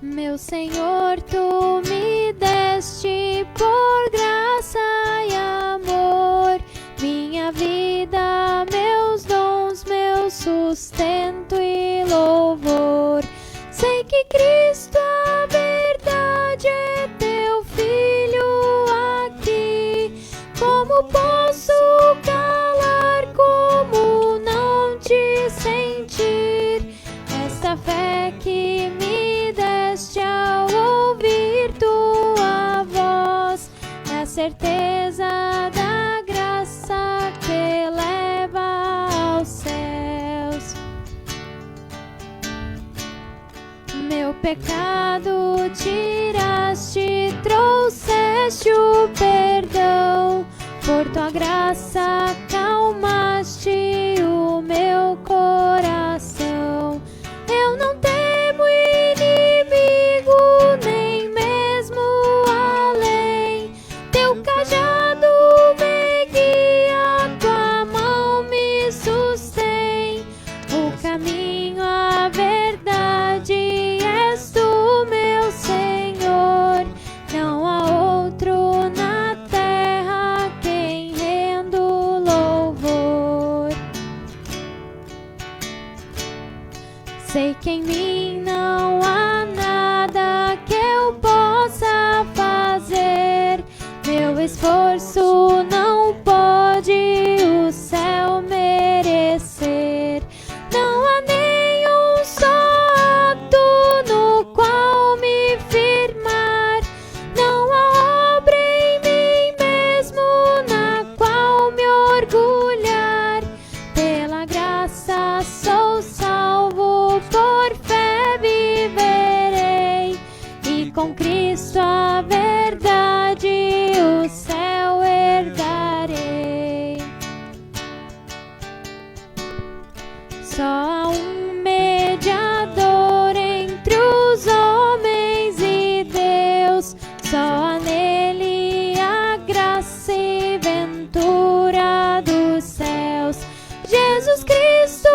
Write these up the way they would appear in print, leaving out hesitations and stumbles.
Meu Senhor, tu me deste por graça e amor, minha vida, meus dons, meu sustento e louvor. Sei que Cristo, a verdade, é teu Filho aqui. Como posso calar, como não te sentir? Essa fé que me deste ao ouvir tua voz é a certeza da graça que leva aos céus. Meu pecado tiraste, trouxeste o perdão. Por tua graça acalmaste o meu coração. Eu não temo inimigo, nem mesmo além. Teu cajado me guia, tua mão me sustém. O caminho, a verdade, és tu, meu Senhor. Não há outro na terra quem rendo louvor. Sei que em mim não há nada que eu possa fazer. Meu esforço não pode o céu merecer. Não há nenhum só ato no qual me firmar. Não há obra em mim mesmo na qual me orgulhar. Pela graça sou salvo, por fé viverei, e com Cristo a verdade o céu herdarei. Só há um mediador entre os homens e Deus, só há nele a graça e ventura dos céus. Jesus Cristo,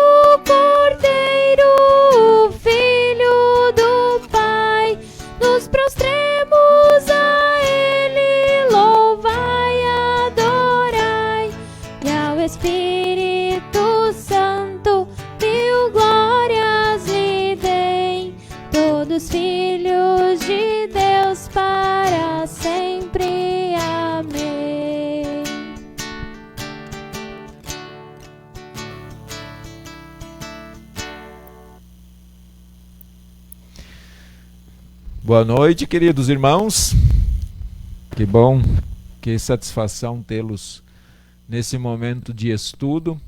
Cordeiro, o Filho do Pai, nos prostremos a ele, louvai e adorai. E ao Espírito Santo mil glórias lhe deem, todos filhos de Deus para sempre. Amém. Boa noite, queridos irmãos. Que bom, que satisfação tê-los nesse momento de estudo,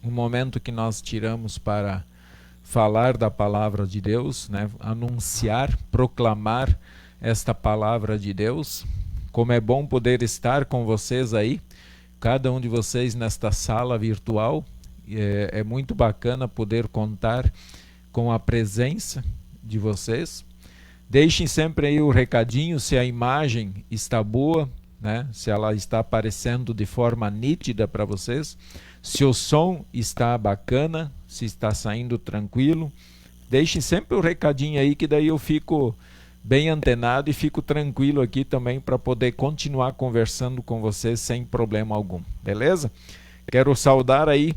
um momento que nós tiramos para falar da palavra de Deus, né? Anunciar, proclamar esta palavra de Deus. Como é bom poder estar com vocês aí, cada um de vocês nesta sala virtual. É muito bacana poder contar com a presença de vocês. Deixem sempre aí o recadinho se a imagem está boa, né? Se ela está aparecendo de forma nítida para vocês, se o som está bacana, se está saindo tranquilo. Deixem sempre o recadinho aí, que daí eu fico bem antenado e fico tranquilo aqui também para poder continuar conversando com vocês sem problema algum, beleza? Quero saudar aí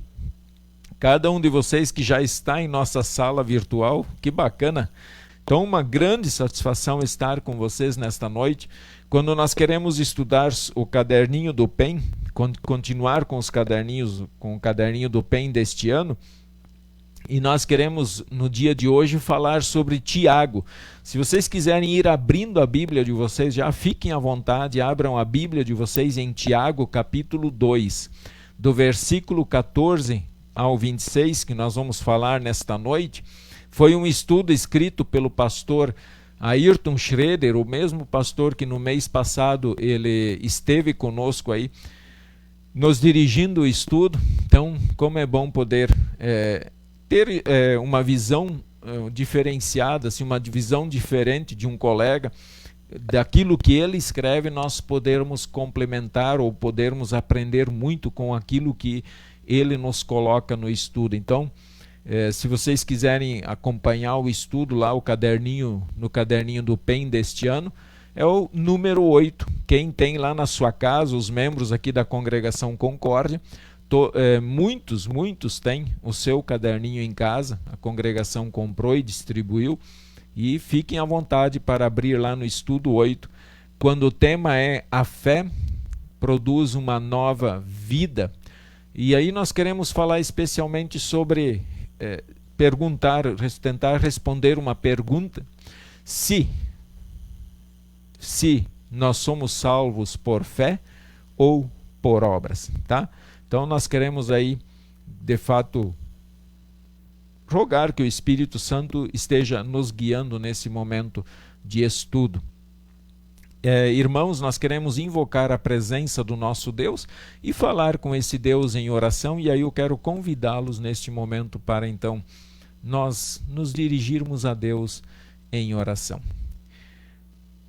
cada um de vocês que já está em nossa sala virtual. Que bacana! Então, uma grande satisfação estar com vocês nesta noite, quando nós queremos estudar o caderninho do PEN, continuar com os caderninhos, com o caderninho do PEN deste ano, e nós queremos, no dia de hoje, falar sobre Tiago. Se vocês quiserem ir abrindo a Bíblia de vocês, já fiquem à vontade, abram a Bíblia de vocês em Tiago, capítulo 2, do versículo 14 ao 26, que nós vamos falar nesta noite. Foi um estudo escrito pelo pastor Ayrton Schroeder, o mesmo pastor que no mês passado ele esteve conosco aí, nos dirigindo o estudo. Então, como é bom poder ter uma visão diferenciada, assim, uma visão diferente de um colega, daquilo que ele escreve, nós podermos complementar ou podermos aprender muito com aquilo que ele nos coloca no estudo. Então, Se vocês quiserem acompanhar o estudo lá, no caderninho do PEN deste ano, é o número 8. Quem tem lá na sua casa, os membros aqui da Congregação Concórdia, muitos têm o seu caderninho em casa, a congregação comprou e distribuiu, e fiquem à vontade para abrir lá no estudo 8, quando o tema é a fé produz uma nova vida. E aí nós queremos falar especialmente sobre tentar responder uma pergunta: se nós somos salvos por fé ou por obras, tá? Então nós queremos aí, de fato, rogar que o Espírito Santo esteja nos guiando nesse momento de estudo. Irmãos, nós queremos invocar a presença do nosso Deus e falar com esse Deus em oração, e aí eu quero convidá-los neste momento para então nós nos dirigirmos a Deus em oração.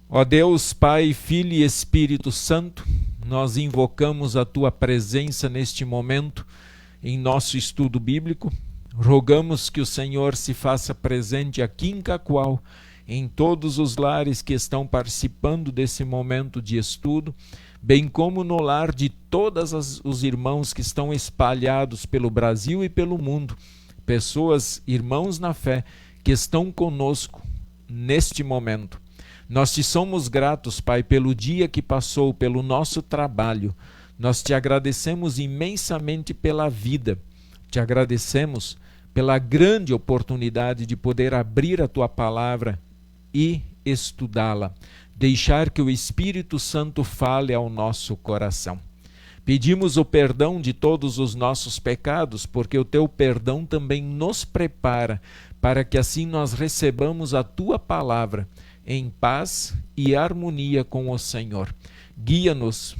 Ó Deus, Pai, Filho e Espírito Santo, nós invocamos a Tua presença neste momento em nosso estudo bíblico. Rogamos que o Senhor se faça presente aqui em Cacoal, em todos os lares que estão participando desse momento de estudo, bem como no lar de todos os irmãos que estão espalhados pelo Brasil e pelo mundo, pessoas, irmãos na fé, que estão conosco neste momento. Nós te somos gratos, Pai, pelo dia que passou, pelo nosso trabalho. Nós te agradecemos imensamente pela vida. Te agradecemos pela grande oportunidade de poder abrir a Tua palavra e estudá-la. Deixar que o Espírito Santo fale ao nosso coração. Pedimos o perdão de todos os nossos pecados, porque o Teu perdão também nos prepara para que assim nós recebamos a Tua palavra em paz e harmonia com o Senhor. Guia-nos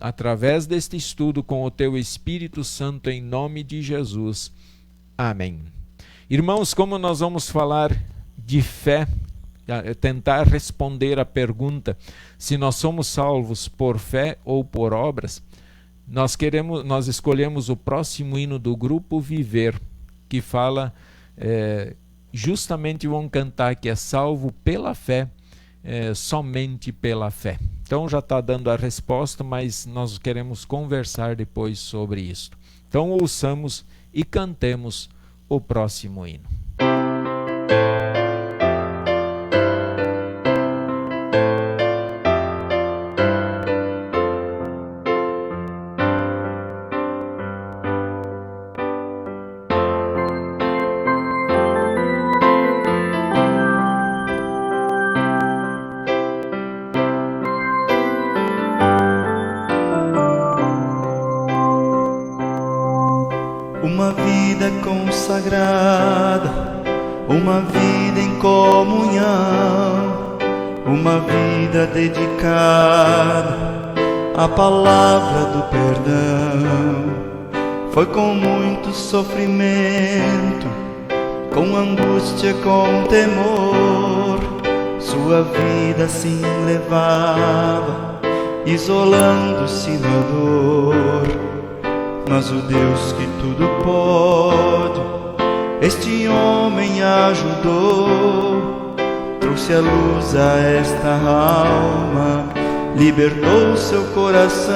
através deste estudo com o Teu Espírito Santo, em nome de Jesus. Amém. Irmãos, como nós vamos falar de fé, tentar responder a pergunta se nós somos salvos por fé ou por obras, nós escolhemos o próximo hino do grupo Viver, que fala justamente, vão cantar que é salvo pela fé, somente pela fé. Então já está dando a resposta, mas nós queremos conversar depois sobre isso. Então ouçamos e cantemos o próximo hino. Uma vida consagrada, uma vida em comunhão, uma vida dedicada à palavra do perdão. Foi com muito sofrimento, com angústia, com temor, sua vida assim levava, isolando-se na dor. Mas o Deus que tudo pode, este homem ajudou, trouxe a luz a esta alma, libertou seu coração.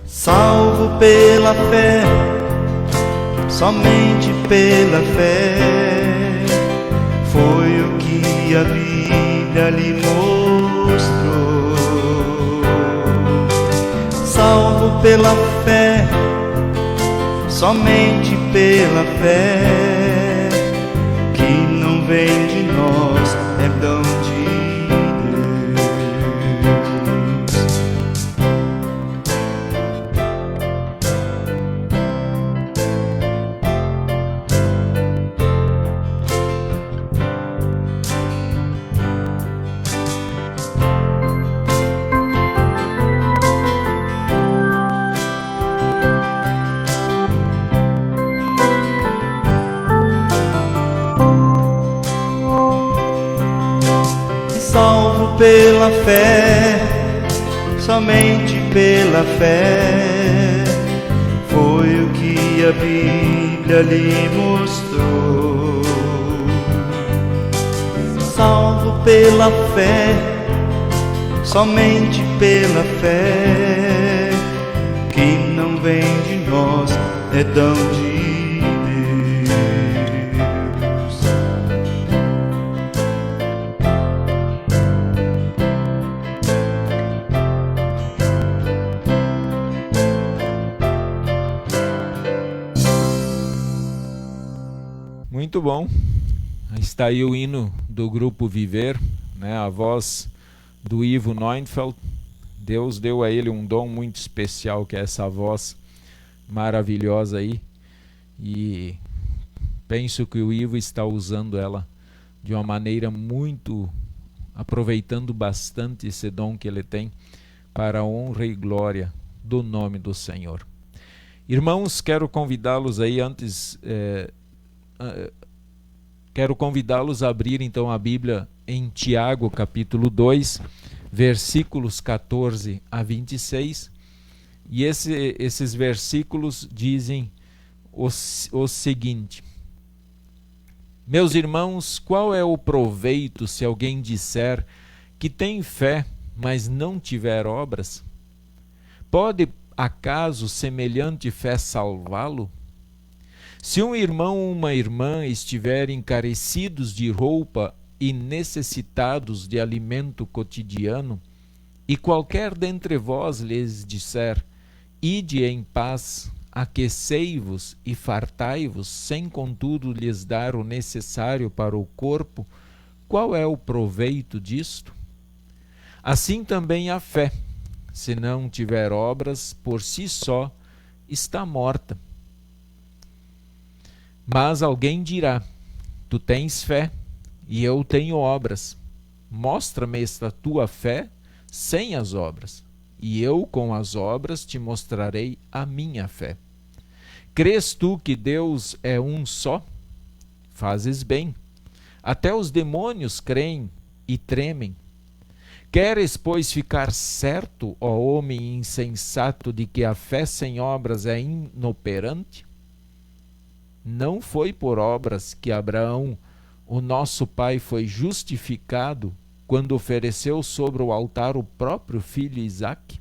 Salvo pela fé, somente pela fé, foi o que a Bíblia lhe mostrou. Salvo pela fé, somente pela fé, que não vem de nós, é dom de pela fé, somente pela fé, que a Bíblia lhe mostrou. Salvo pela fé, somente pela fé, que não vem de nós, é dom de Muito bom. Está aí o hino do Grupo Viver, né? A voz do Ivo Neufeld. Deus deu a ele um dom muito especial, que é essa voz maravilhosa aí. E penso que o Ivo está usando ela de uma maneira muito, aproveitando bastante esse dom que ele tem para a honra e glória do nome do Senhor. Irmãos, quero convidá-los aí quero convidá-los a abrir então a Bíblia em Tiago, capítulo 2, versículos 14 a 26. E esses versículos dizem o seguinte: Meus irmãos, qual é o proveito se alguém disser que tem fé, mas não tiver obras? Pode acaso semelhante fé salvá-lo? Se um irmão ou uma irmã estiverem carecidos de roupa e necessitados de alimento cotidiano, e qualquer dentre vós lhes disser: Ide em paz, aquecei-vos e fartai-vos, sem contudo lhes dar o necessário para o corpo, qual é o proveito disto? Assim também a fé, se não tiver obras, por si só está morta. Mas alguém dirá: Tu tens fé, e eu tenho obras. Mostra-me esta tua fé sem as obras, e eu com as obras te mostrarei a minha fé. Crês tu que Deus é um só? Fazes bem. Até os demônios creem e tremem. Queres, pois, ficar certo, ó homem insensato, de que a fé sem obras é inoperante? Não foi por obras que Abraão, o nosso pai, foi justificado quando ofereceu sobre o altar o próprio filho Isaque?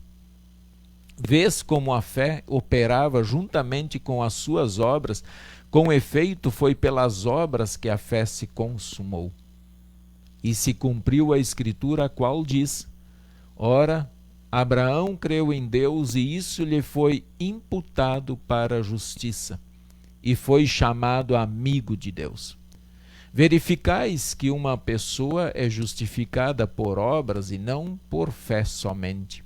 Vês como a fé operava juntamente com as suas obras, com efeito foi pelas obras que a fé se consumou. E se cumpriu a escritura, a qual diz: Ora, Abraão creu em Deus e isso lhe foi imputado para a justiça, e foi chamado amigo de Deus. Verificais que uma pessoa é justificada por obras e não por fé somente.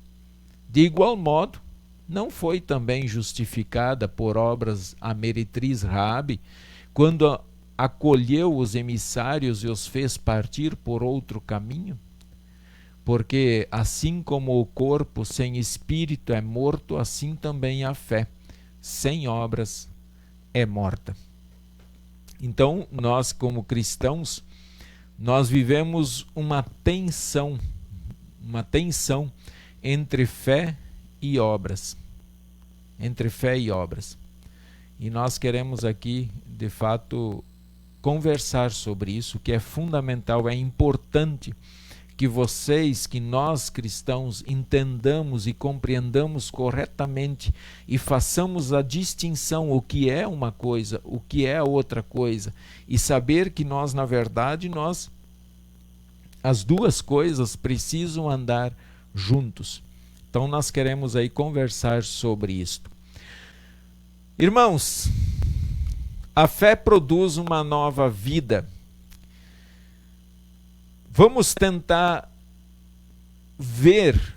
De igual modo, não foi também justificada por obras a meretriz Raabe, quando acolheu os emissários e os fez partir por outro caminho? Porque assim como o corpo sem espírito é morto, assim também a fé sem obras é morta. Então, nós como cristãos, nós vivemos uma tensão entre fé e obras. E nós queremos aqui, de fato, conversar sobre isso, que é fundamental, é importante que nós cristãos, entendamos e compreendamos corretamente e façamos a distinção, o que é uma coisa, o que é outra coisa, e saber que nós, na verdade, as duas coisas precisam andar juntos. Então nós queremos aí conversar sobre isto. Irmãos, a fé produz uma nova vida. Vamos tentar ver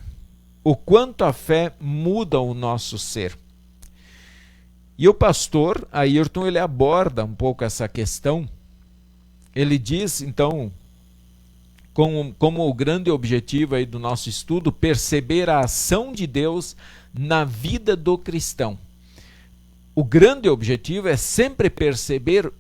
o quanto a fé muda o nosso ser. E o pastor Ayrton, ele aborda um pouco essa questão. Ele diz, então, como o grande objetivo aí do nosso estudo, perceber a ação de Deus na vida do cristão. O grande objetivo é sempre perceber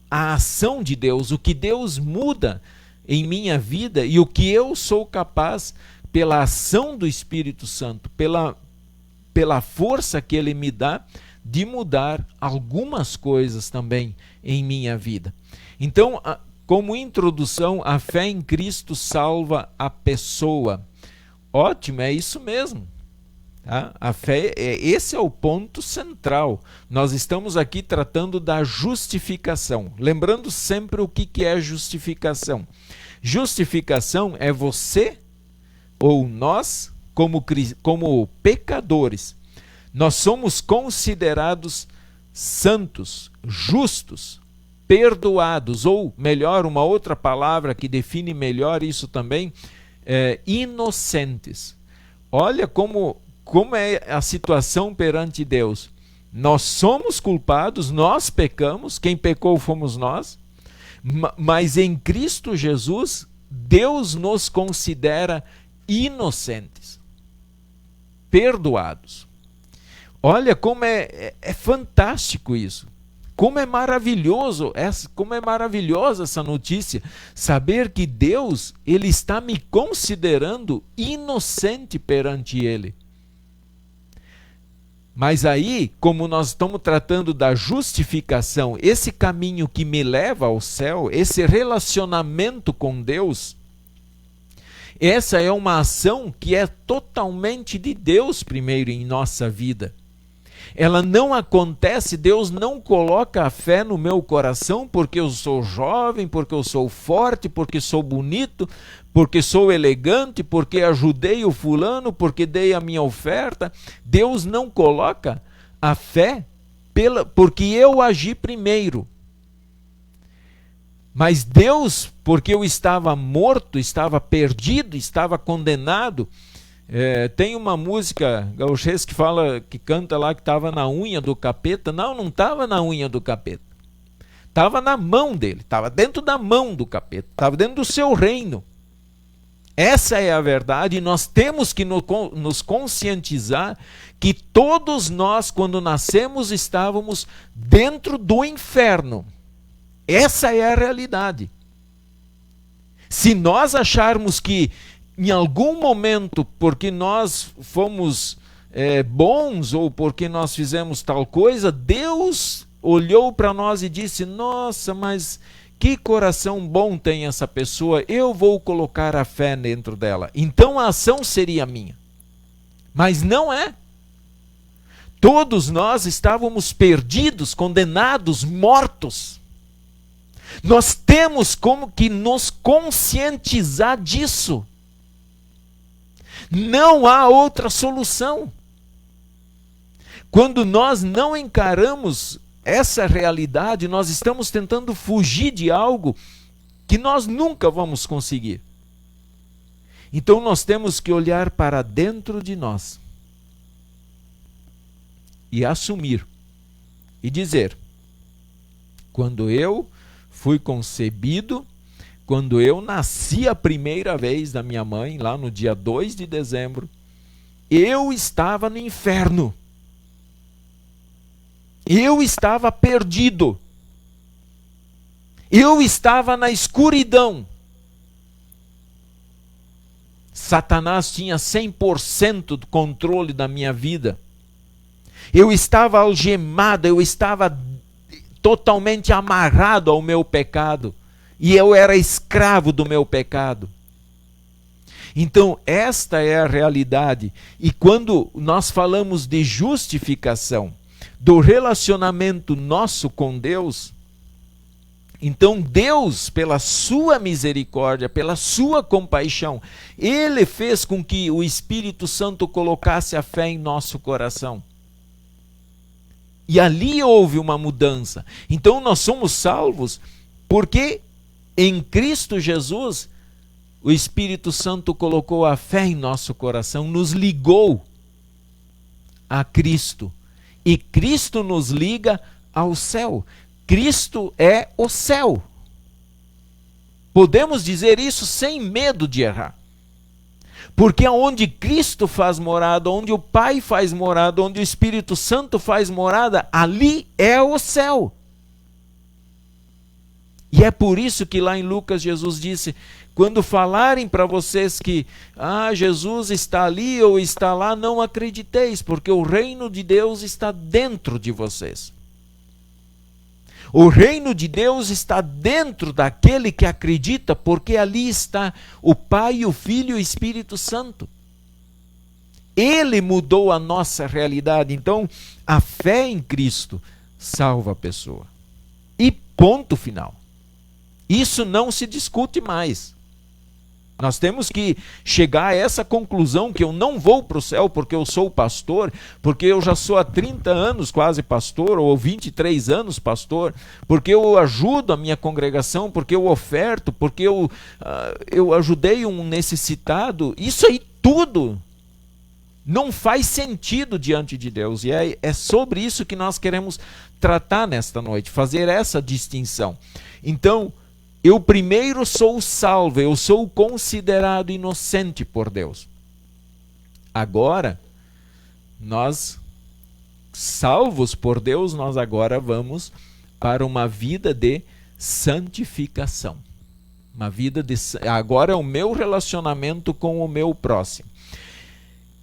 a ação de Deus, o que Deus muda em minha vida e o que eu sou capaz, pela ação do Espírito Santo, pela força que Ele me dá, de mudar algumas coisas também em minha vida. Então, como introdução, a fé em Cristo salva a pessoa. Ótimo, é isso mesmo. Tá? A fé, esse é o ponto central. Nós estamos aqui tratando da justificação. Lembrando sempre o que é justificação. Justificação é você ou nós, como pecadores, nós somos considerados santos, justos, perdoados, ou melhor, uma outra palavra que define melhor isso também, inocentes. Olha como é a situação perante Deus. Nós somos culpados, nós pecamos, quem pecou fomos nós, mas em Cristo Jesus, Deus nos considera inocentes, perdoados. Olha como é fantástico isso. Como é maravilhosa essa notícia, saber que Deus, Ele está me considerando inocente perante Ele. Mas aí, como nós estamos tratando da justificação, esse caminho que me leva ao céu, esse relacionamento com Deus, essa é uma ação que é totalmente de Deus primeiro em nossa vida. Ela não acontece, Deus não coloca a fé no meu coração porque eu sou jovem, porque eu sou forte, porque sou bonito, porque sou elegante, porque ajudei o fulano, porque dei a minha oferta. Deus não coloca a fé porque eu agi primeiro. Mas Deus, porque eu estava morto, estava perdido, estava condenado. Tem uma música gaúchesca que canta lá que estava na unha do capeta. Não estava na unha do capeta. Estava na mão dele, estava dentro da mão do capeta, estava dentro do seu reino. Essa é a verdade, e nós temos que nos conscientizar que todos nós, quando nascemos, estávamos dentro do inferno. Essa é a realidade. Se nós acharmos que em algum momento, porque nós fomos bons ou porque nós fizemos tal coisa, Deus olhou para nós e disse: nossa, mas que coração bom tem essa pessoa, eu vou colocar a fé dentro dela. Então a ação seria minha. Mas não é. Todos nós estávamos perdidos, condenados, mortos. Nós temos como que nos conscientizar disso. Não há outra solução. Quando nós não encaramos essa realidade, nós estamos tentando fugir de algo que nós nunca vamos conseguir. Então nós temos que olhar para dentro de nós e assumir e dizer: quando eu fui concebido, quando eu nasci a primeira vez da minha mãe, lá no dia 2 de dezembro, eu estava no inferno. Eu estava perdido. Eu estava na escuridão. Satanás tinha 100% do controle da minha vida. Eu estava algemado, eu estava totalmente amarrado ao meu pecado. E eu era escravo do meu pecado. Então, esta é a realidade. E quando nós falamos de justificação, do relacionamento nosso com Deus, então Deus, pela sua misericórdia, pela sua compaixão, Ele fez com que o Espírito Santo colocasse a fé em nosso coração. E ali houve uma mudança. Então nós somos salvos porque em Cristo Jesus o Espírito Santo colocou a fé em nosso coração, nos ligou a Cristo. E Cristo nos liga ao céu. Cristo é o céu. Podemos dizer isso sem medo de errar. Porque onde Cristo faz morada, onde o Pai faz morada, onde o Espírito Santo faz morada, ali é o céu. E é por isso que lá em Lucas Jesus disse: Quando falarem para vocês que Jesus está ali ou está lá, não acrediteis, porque o reino de Deus está dentro de vocês. O reino de Deus está dentro daquele que acredita, porque ali está o Pai, o Filho e o Espírito Santo. Ele mudou a nossa realidade. Então, a fé em Cristo salva a pessoa. E ponto final. Isso não se discute mais. Nós temos que chegar a essa conclusão que eu não vou para o céu porque eu sou pastor, porque eu já sou há 30 anos quase pastor, ou 23 anos pastor, porque eu ajudo a minha congregação, porque eu oferto, porque eu ajudei um necessitado. Isso aí tudo não faz sentido diante de Deus. E é sobre isso que nós queremos tratar nesta noite, fazer essa distinção. Então, eu primeiro sou salvo, eu sou considerado inocente por Deus. Agora, nós, salvos por Deus, nós agora vamos para uma vida de santificação. Agora é o meu relacionamento com o meu próximo.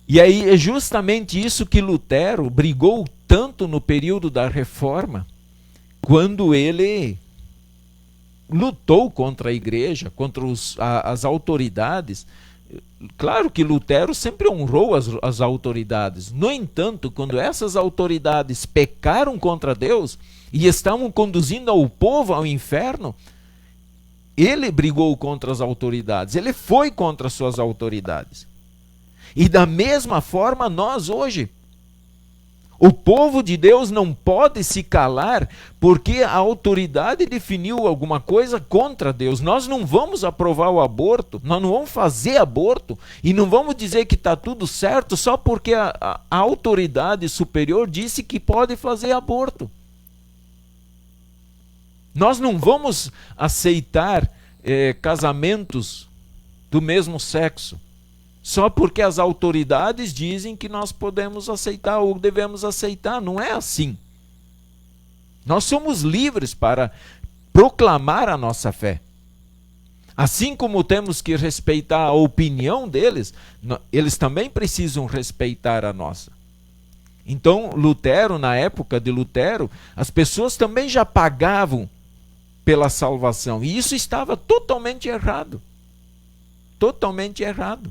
E aí é justamente isso que Lutero brigou tanto no período da Reforma, quando ele lutou contra a igreja, contra as autoridades. Claro que Lutero sempre honrou as autoridades. No entanto, quando essas autoridades pecaram contra Deus e estavam conduzindo o povo ao inferno, ele brigou contra as autoridades, ele foi contra as suas autoridades. E da mesma forma nós hoje, o povo de Deus não pode se calar porque a autoridade definiu alguma coisa contra Deus. Nós não vamos aprovar o aborto, nós não vamos fazer aborto e não vamos dizer que está tudo certo só porque a autoridade superior disse que pode fazer aborto. Nós não vamos aceitar casamentos do mesmo sexo só porque as autoridades dizem que nós podemos aceitar ou devemos aceitar. Não é assim. Nós somos livres para proclamar a nossa fé. Assim como temos que respeitar a opinião deles, eles também precisam respeitar a nossa. Então, Lutero, na época de Lutero, as pessoas também já pagavam pela salvação. E isso estava totalmente errado. Totalmente errado.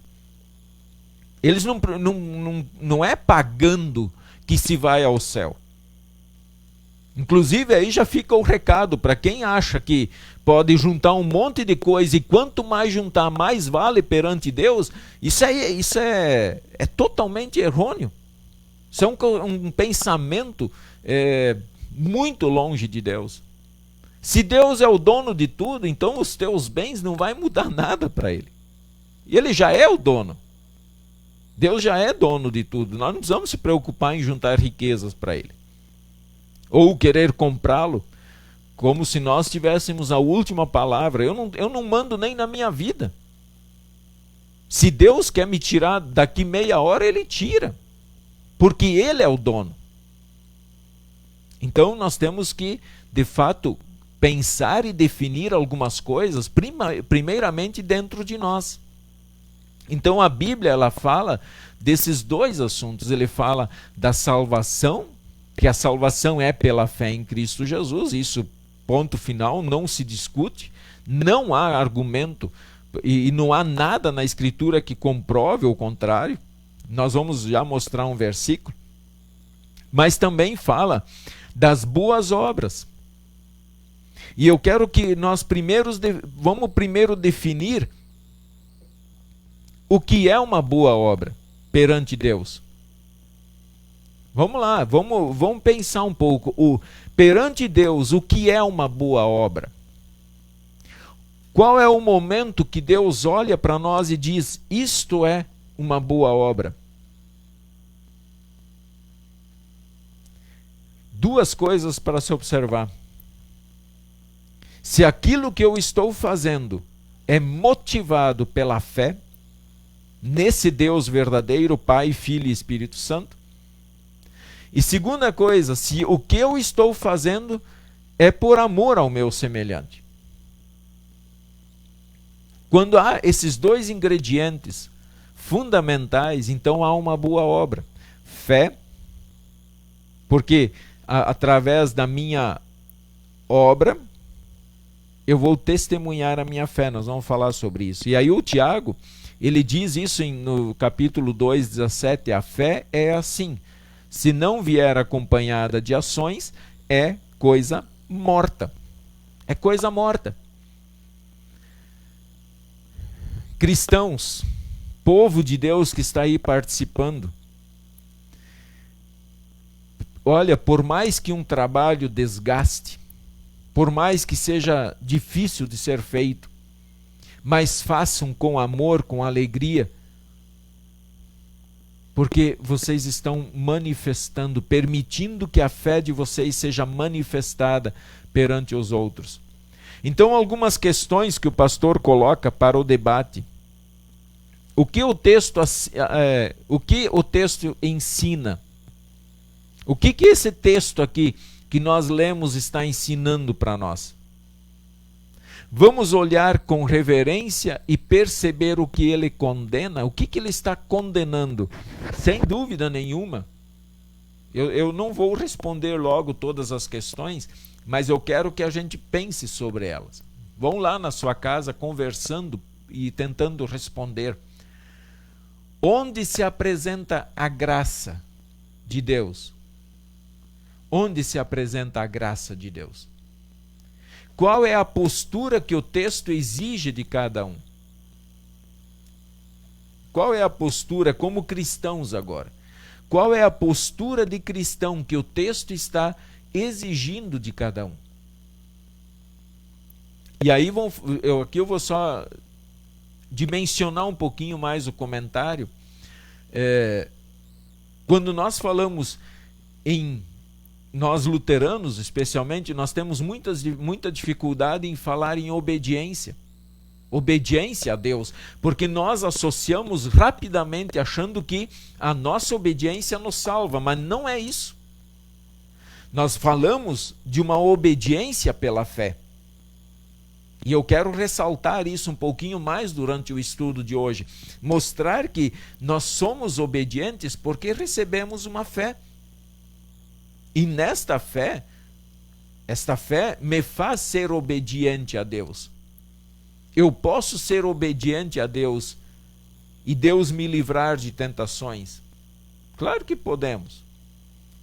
Eles não é pagando que se vai ao céu. Inclusive aí já fica o recado para quem acha que pode juntar um monte de coisa e quanto mais juntar, mais vale perante Deus. Isso é totalmente errôneo. Isso é um pensamento muito longe de Deus. Se Deus é o dono de tudo, então os teus bens não vai mudar nada para Ele. E Ele já é o dono. Deus já é dono de tudo. Nós não precisamos se preocupar em juntar riquezas para Ele. Ou querer comprá-lo, como se nós tivéssemos a última palavra. Eu não mando nem na minha vida. Se Deus quer me tirar daqui meia hora, Ele tira. Porque Ele é o dono. Então nós temos que, de fato, pensar e definir algumas coisas, primeiramente dentro de nós. Então a Bíblia ela fala desses dois assuntos. Ele fala da salvação, que a salvação é pela fé em Cristo Jesus. Isso, ponto final, não se discute. Não há argumento e não há nada na Escritura que comprove o contrário. Nós vamos já mostrar um versículo. Mas também fala das boas obras. E eu quero que nós vamos primeiro definir o que é uma boa obra perante Deus. Vamos lá, vamos pensar um pouco. Perante Deus, o que é uma boa obra? Qual é o momento que Deus olha para nós e diz, isto é uma boa obra? Duas coisas para se observar. Se aquilo que eu estou fazendo é motivado pela fé, nesse Deus verdadeiro, Pai, Filho e Espírito Santo. E segunda coisa, se o que eu estou fazendo é por amor ao meu semelhante. Quando há esses dois ingredientes fundamentais, então há uma boa obra. Fé, porque através da minha obra eu vou testemunhar a minha fé. Nós vamos falar sobre isso. E aí o Tiago, ele diz isso no capítulo 2, 17, a fé é assim, se não vier acompanhada de ações, é coisa morta. É coisa morta. Cristãos, povo de Deus que está aí participando, olha, por mais que um trabalho desgaste, por mais que seja difícil de ser feito, mas façam com amor, com alegria, porque vocês estão manifestando, permitindo que a fé de vocês seja manifestada perante os outros. Então, algumas questões que o pastor coloca para o debate. O que o texto ensina? O que esse texto aqui que nós lemos está ensinando para nós? Vamos olhar com reverência e perceber o que ele condena, o que ele está condenando. Sem dúvida nenhuma. Eu não vou responder logo todas as questões, mas eu quero que a gente pense sobre elas. Vão lá na sua casa conversando e tentando responder. Onde se apresenta a graça de Deus? Onde se apresenta a graça de Deus? Qual é a postura que o texto exige de cada um? Qual é a postura como cristãos agora? Qual é a postura de cristão que o texto está exigindo de cada um? E aí eu vou só dimensionar um pouquinho mais o comentário. Quando nós falamos nós luteranos, especialmente, nós temos muita dificuldade em falar em obediência. Obediência a Deus, porque nós associamos rapidamente achando que a nossa obediência nos salva, mas não é isso. Nós falamos de uma obediência pela fé. E eu quero ressaltar isso um pouquinho mais durante o estudo de hoje. Mostrar que nós somos obedientes porque recebemos uma fé. E nesta fé, esta fé me faz ser obediente a Deus. Eu posso ser obediente a Deus e Deus me livrar de tentações? Claro que podemos.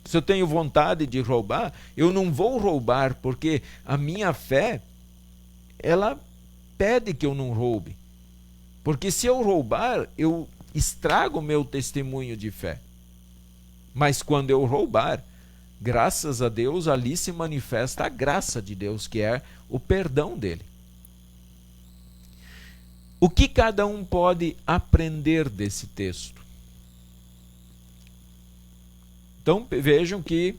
Se eu tenho vontade de roubar, eu não vou roubar, porque a minha fé, ela pede que eu não roube. Porque se eu roubar, eu estrago o meu testemunho de fé. Mas quando eu roubar, graças a Deus, ali se manifesta a graça de Deus, que é o perdão dele. O que cada um pode aprender desse texto? Então vejam que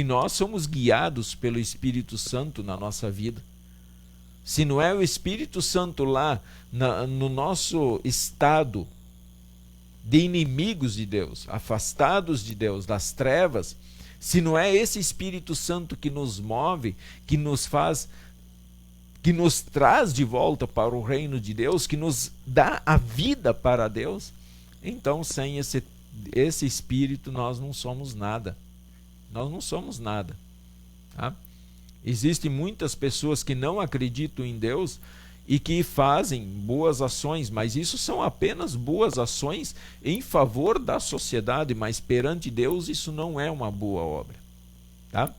nós somos guiados pelo Espírito Santo na nossa vida. Se não é o Espírito Santo lá no nosso estado de inimigos de Deus, afastados de Deus, das trevas, se não é esse Espírito Santo que nos move, que nos faz, que nos traz de volta para o reino de Deus, que nos dá a vida para Deus, então sem esse Espírito nós não somos nada. Nós não somos nada. Tá? Existem muitas pessoas que não acreditam em Deus e que fazem boas ações, mas isso são apenas boas ações em favor da sociedade, mas perante Deus isso não é uma boa obra. Tá?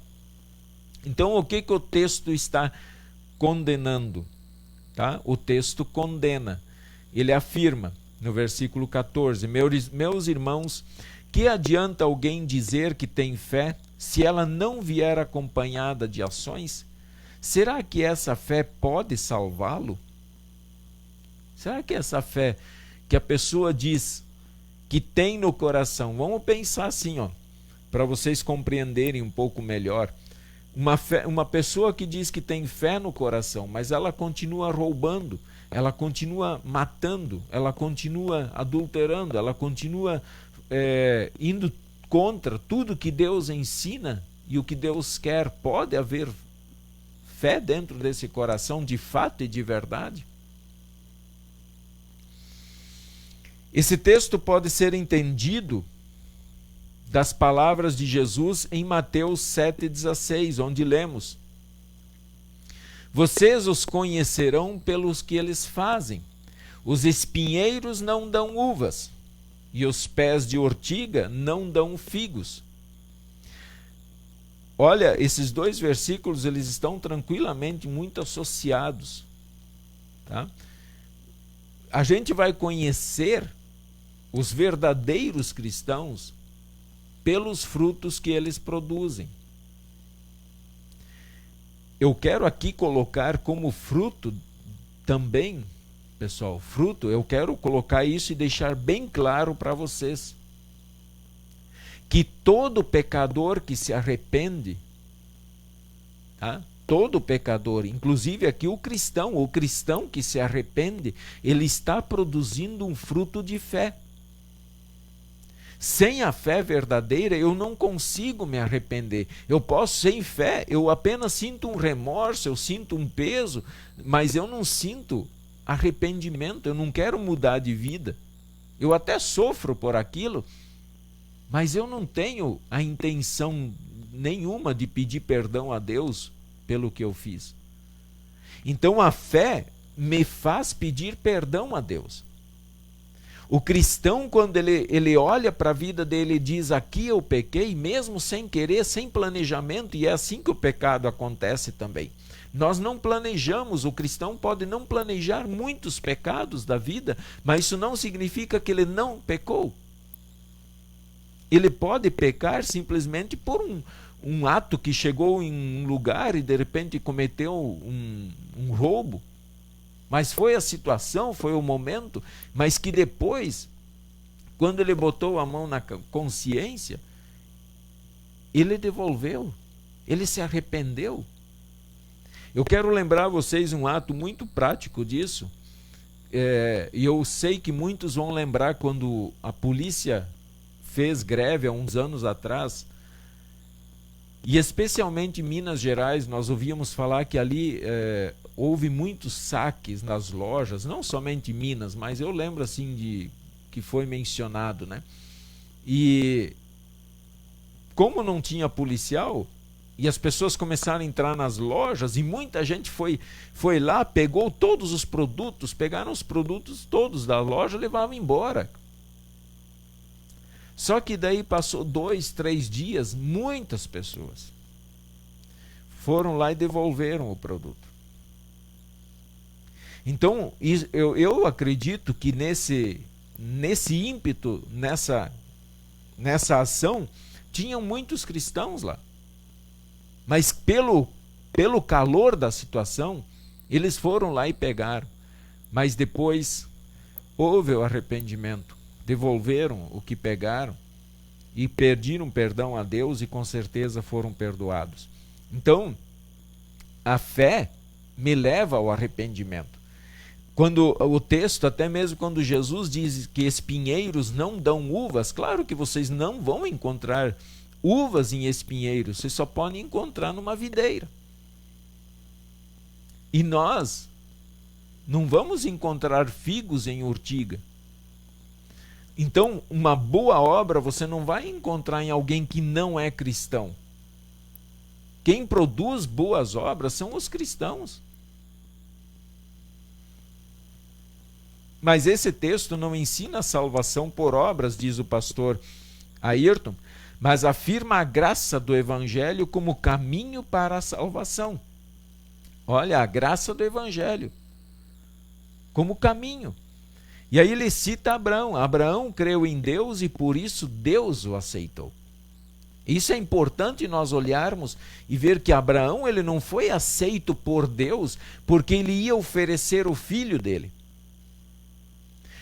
Então o que o texto está condenando? Tá? O texto condena. Ele afirma no versículo 14, meus irmãos, que adianta alguém dizer que tem fé se ela não vier acompanhada de ações? Será que essa fé pode salvá-lo? Será que essa fé que a pessoa diz que tem no coração, vamos pensar assim, para vocês compreenderem um pouco melhor, uma pessoa que diz que tem fé no coração, mas ela continua roubando, ela continua matando, ela continua adulterando, ela continua indo contra tudo que Deus ensina e o que Deus quer, pode haver fé dentro desse coração de fato e de verdade? Esse texto pode ser entendido das palavras de Jesus em Mateus 7,16, onde lemos: vocês os conhecerão pelos que eles fazem. Os espinheiros não dão uvas, e os pés de ortiga não dão figos. Olha, esses dois versículos, eles estão tranquilamente muito associados. Tá? A gente vai conhecer os verdadeiros cristãos pelos frutos que eles produzem. Eu quero aqui colocar como fruto também, pessoal, fruto, eu quero colocar isso e deixar bem claro para vocês, que todo pecador que se arrepende, tá? Todo pecador, inclusive aqui o cristão que se arrepende, ele está produzindo um fruto de fé. Sem a fé verdadeira, eu não consigo me arrepender. Eu posso, sem fé, eu apenas sinto um remorso, eu sinto um peso, mas eu não sinto arrependimento, eu não quero mudar de vida. Eu até sofro por aquilo, mas eu não tenho a intenção nenhuma de pedir perdão a Deus pelo que eu fiz. Então a fé me faz pedir perdão a Deus. O cristão, quando ele olha para a vida dele e diz: aqui eu pequei, mesmo sem querer, sem planejamento, e é assim que o pecado acontece também. Nós não planejamos, o cristão pode não planejar muitos pecados da vida, mas isso não significa que ele não pecou. Ele pode pecar simplesmente por um ato que chegou em um lugar e de repente cometeu um roubo. Mas foi a situação, foi o momento, mas que depois, quando ele botou a mão na consciência, ele devolveu, ele se arrependeu. Eu quero lembrar vocês um ato muito prático disso, e eu sei que muitos vão lembrar quando a polícia fez greve há uns anos atrás, e especialmente em Minas Gerais, nós ouvíamos falar que ali houve muitos saques nas lojas, não somente em Minas, mas eu lembro assim de que foi mencionado, né? E como não tinha policial, e as pessoas começaram a entrar nas lojas, e muita gente foi lá, pegou todos os produtos, pegaram os produtos todos da loja e levavam embora. Só que daí passou 2, 3 dias, muitas pessoas foram lá e devolveram o produto. Então, eu acredito que nesse ímpeto, nessa ação, tinham muitos cristãos lá. Mas pelo calor da situação, eles foram lá e pegaram. Mas depois houve o arrependimento. Devolveram o que pegaram e pediram perdão a Deus e com certeza foram perdoados. Então, a fé me leva ao arrependimento. Quando o texto, até mesmo quando Jesus diz que espinheiros não dão uvas, claro que vocês não vão encontrar uvas em espinheiros, vocês só podem encontrar numa videira. E nós não vamos encontrar figos em urtiga. Então, uma boa obra você não vai encontrar em alguém que não é cristão. Quem produz boas obras são os cristãos. Mas esse texto não ensina a salvação por obras, diz o pastor Ayrton, mas afirma a graça do Evangelho como caminho para a salvação. Olha, a graça do Evangelho como caminho. E aí ele cita Abraão. Abraão creu em Deus e por isso Deus o aceitou. Isso é importante nós olharmos e ver que Abraão ele não foi aceito por Deus porque ele ia oferecer o filho dele.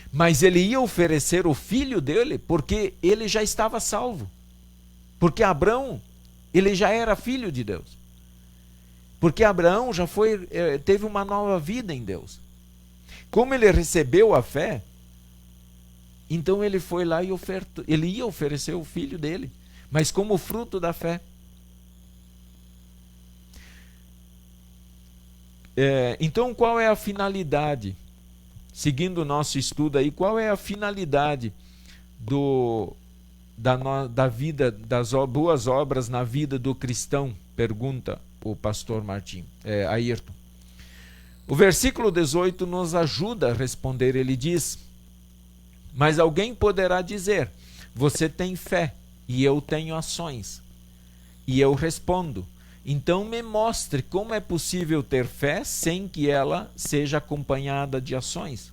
Mas ele ia oferecer o filho dele porque ele já estava salvo. Porque Abraão, ele já era filho de Deus. Porque Abraão já teve uma nova vida em Deus. Como ele recebeu a fé, então ele foi lá e ele ia oferecer o filho dele, mas como fruto da fé. Então, qual é a finalidade? Seguindo o nosso estudo aí, qual é a finalidade da vida, das boas obras na vida do cristão? Pergunta o pastor Ayrton. O versículo 18 nos ajuda a responder. Ele diz: mas alguém poderá dizer, você tem fé e eu tenho ações. E eu respondo, então me mostre como é possível ter fé sem que ela seja acompanhada de ações.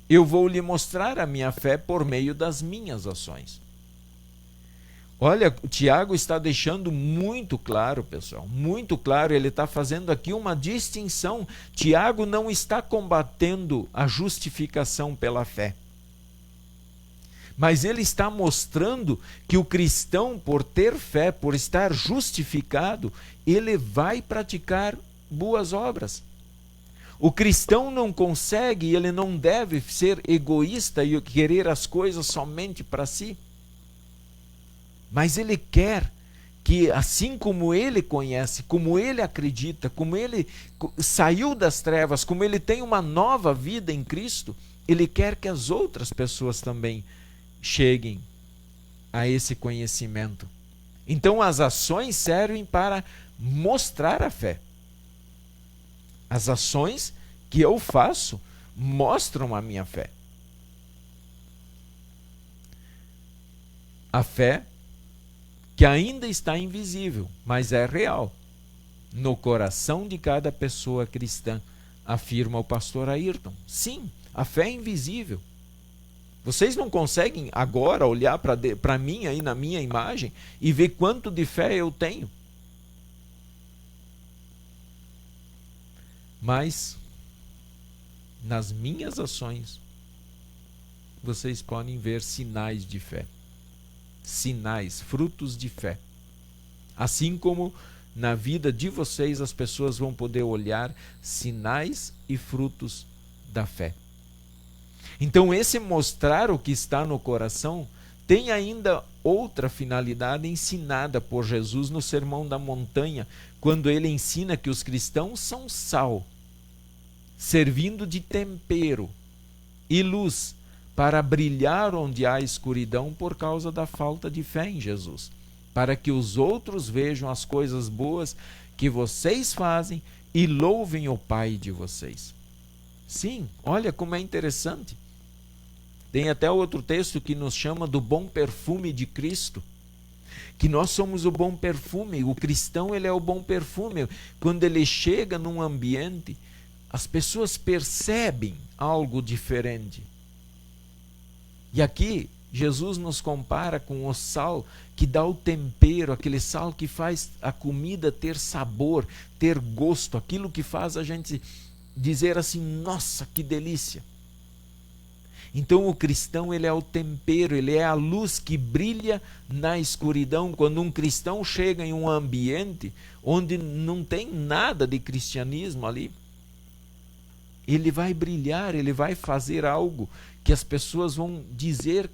Eu vou lhe mostrar a minha fé por meio das minhas ações. Olha, o Tiago está deixando muito claro, pessoal, muito claro, ele está fazendo aqui uma distinção. Tiago não está combatendo a justificação pela fé, mas ele está mostrando que o cristão, por ter fé, por estar justificado, ele vai praticar boas obras. O cristão não consegue, ele não deve ser egoísta e querer as coisas somente para si. Mas ele quer que, assim como ele conhece, como ele acredita, como ele saiu das trevas, como ele tem uma nova vida em Cristo, ele quer que as outras pessoas também cheguem a esse conhecimento. Então as ações servem para mostrar a fé. As ações que eu faço mostram a minha fé. A fé que ainda está invisível, mas é real, no coração de cada pessoa cristã, afirma o pastor Ayrton. Sim, a fé é invisível. Vocês não conseguem agora olhar para mim aí na minha imagem e ver quanto de fé eu tenho. Mas nas minhas ações vocês podem ver sinais de fé. Sinais, frutos de fé. Assim como na vida de vocês as pessoas vão poder olhar sinais e frutos da fé. Então esse mostrar o que está no coração tem ainda outra finalidade ensinada por Jesus no Sermão da Montanha, quando ele ensina que os cristãos são sal, servindo de tempero e luz para brilhar onde há escuridão por causa da falta de fé em Jesus, para que os outros vejam as coisas boas que vocês fazem e louvem o Pai de vocês. Sim, olha como é interessante. Tem até outro texto que nos chama do bom perfume de Cristo, que nós somos o bom perfume. O cristão, ele é o bom perfume. Quando ele chega num ambiente, as pessoas percebem algo diferente. E aqui Jesus nos compara com o sal que dá o tempero, aquele sal que faz a comida ter sabor, ter gosto, aquilo que faz a gente dizer assim, nossa, que delícia. Então o cristão, ele é o tempero, ele é a luz que brilha na escuridão. Quando um cristão chega em um ambiente onde não tem nada de cristianismo ali, ele vai brilhar, ele vai fazer algo que as pessoas vão dizer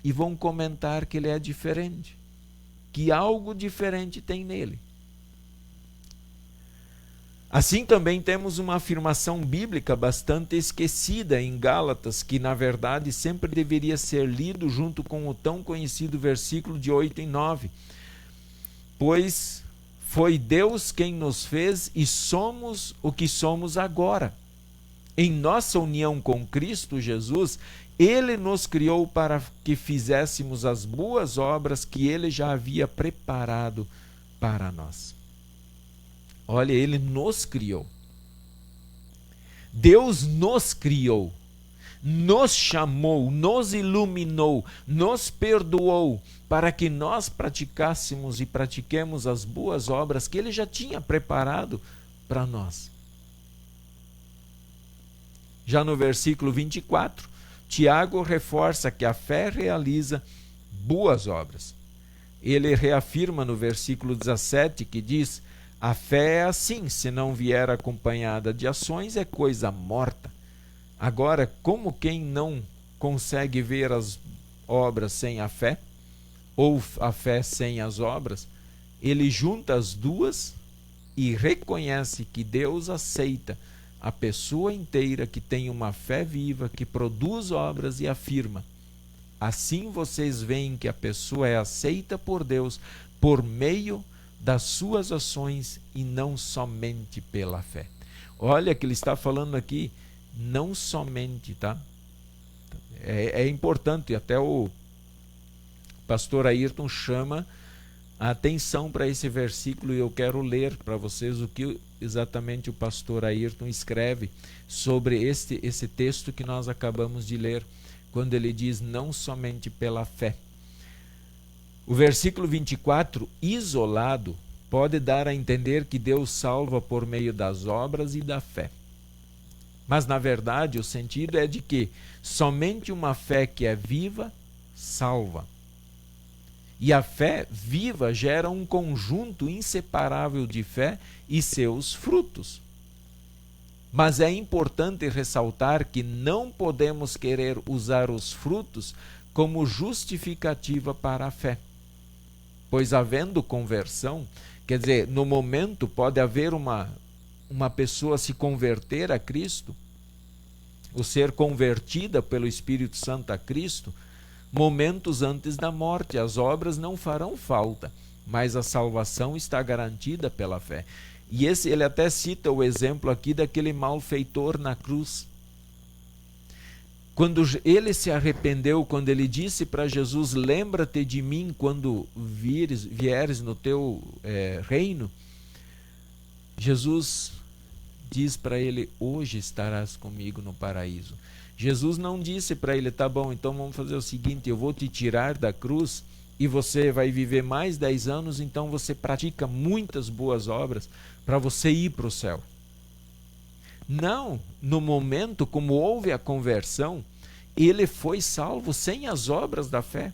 e vão comentar que ele é diferente, que algo diferente tem nele. Assim também temos uma afirmação bíblica bastante esquecida em Gálatas, que na verdade sempre deveria ser lido junto com o tão conhecido versículo de 8 e 9. Pois foi Deus quem nos fez e somos o que somos agora. Em nossa união com Cristo Jesus, Ele nos criou para que fizéssemos as boas obras que Ele já havia preparado para nós. Olha, Ele nos criou. Deus nos criou, nos chamou, nos iluminou, nos perdoou, para que nós praticássemos e pratiquemos as boas obras que Ele já tinha preparado para nós. Já no versículo 24, Tiago reforça que a fé realiza boas obras. Ele reafirma no versículo 17 que diz: a fé é assim, se não vier acompanhada de ações, é coisa morta. Agora, como quem não consegue ver as obras sem a fé, ou a fé sem as obras, ele junta as duas e reconhece que Deus aceita a pessoa inteira que tem uma fé viva, que produz obras e afirma. Assim vocês veem que a pessoa é aceita por Deus por meio das suas ações e não somente pela fé. Olha que ele está falando aqui, não somente, tá? É importante, até o pastor Ayrton chama a atenção para esse versículo e eu quero ler para vocês o que exatamente o pastor Ayrton escreve sobre esse texto que nós acabamos de ler, quando ele diz não somente pela fé. O versículo 24, isolado, pode dar a entender que Deus salva por meio das obras e da fé. Mas, na verdade, o sentido é de que somente uma fé que é viva salva. E a fé viva gera um conjunto inseparável de fé e seus frutos. Mas é importante ressaltar que não podemos querer usar os frutos como justificativa para a fé. Pois havendo conversão, quer dizer, no momento pode haver uma pessoa se converter a Cristo, ou ser convertida pelo Espírito Santo a Cristo, momentos antes da morte. As obras não farão falta, mas a salvação está garantida pela fé. E ele até cita o exemplo aqui daquele malfeitor na cruz. Quando ele se arrependeu, quando ele disse para Jesus, lembra-te de mim quando vieres no teu reino, Jesus diz para ele, hoje estarás comigo no paraíso. Jesus não disse para ele, tá bom, então vamos fazer o seguinte, eu vou te tirar da cruz e você vai viver mais 10 anos, então você pratica muitas boas obras para você ir para o céu. Não, no momento como houve a conversão, ele foi salvo sem as obras da fé.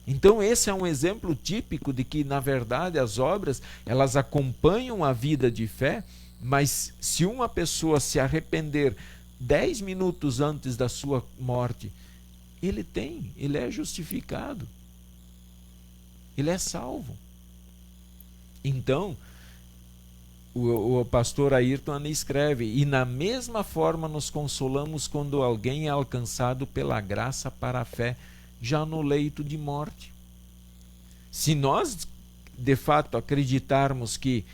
Então esse é um exemplo típico de que, na verdade, as obras, elas acompanham a vida de fé, mas se uma pessoa se arrepender 10 minutos antes da sua morte, ele é justificado. Ele é salvo. Então, o pastor Ayrton escreve, e na mesma forma nos consolamos quando alguém é alcançado pela graça para a fé, já no leito de morte. Se nós, de fato, acreditarmos que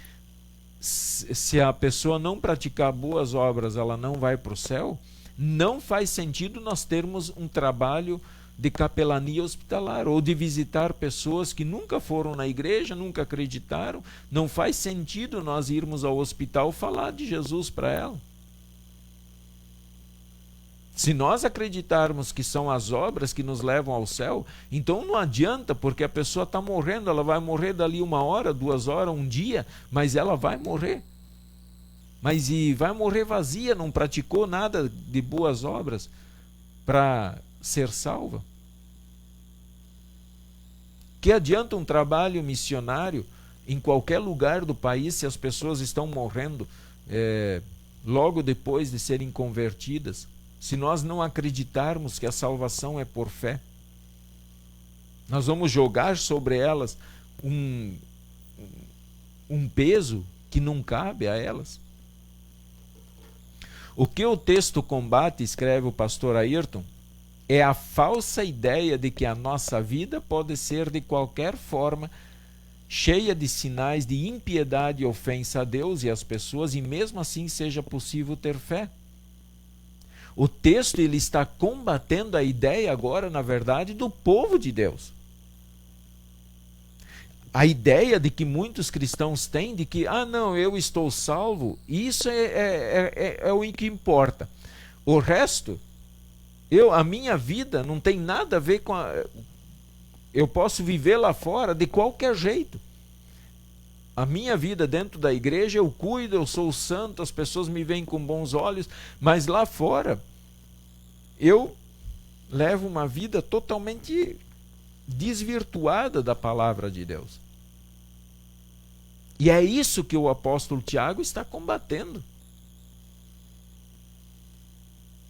se a pessoa não praticar boas obras, ela não vai para o céu, não faz sentido nós termos um trabalho de capelania hospitalar, ou de visitar pessoas que nunca foram na igreja, nunca acreditaram. Não faz sentido nós irmos ao hospital falar de Jesus para ela. Se nós acreditarmos que são as obras que nos levam ao céu, então não adianta, porque a pessoa está morrendo, ela vai morrer dali 1 hora, 2 horas, 1 dia, mas ela vai morrer. Mas vai morrer vazia, não praticou nada de boas obras para ser salva. Que adianta um trabalho missionário em qualquer lugar do país se as pessoas estão morrendo logo depois de serem convertidas? Se nós não acreditarmos que a salvação é por fé, nós vamos jogar sobre elas um peso que não cabe a elas. O que o texto combate, escreve o pastor Ayrton, é a falsa ideia de que a nossa vida pode ser de qualquer forma cheia de sinais de impiedade e ofensa a Deus e às pessoas, e mesmo assim seja possível ter fé. O texto ele está combatendo a ideia agora, na verdade, do povo de Deus. A ideia de que muitos cristãos têm de que, não, eu estou salvo, isso é o que importa. O resto, a minha vida não tem nada a ver com eu posso viver lá fora de qualquer jeito. A minha vida dentro da igreja eu cuido, eu sou santo, as pessoas me veem com bons olhos, mas lá fora eu levo uma vida totalmente desvirtuada da palavra de Deus. E é isso que o apóstolo Tiago está combatendo.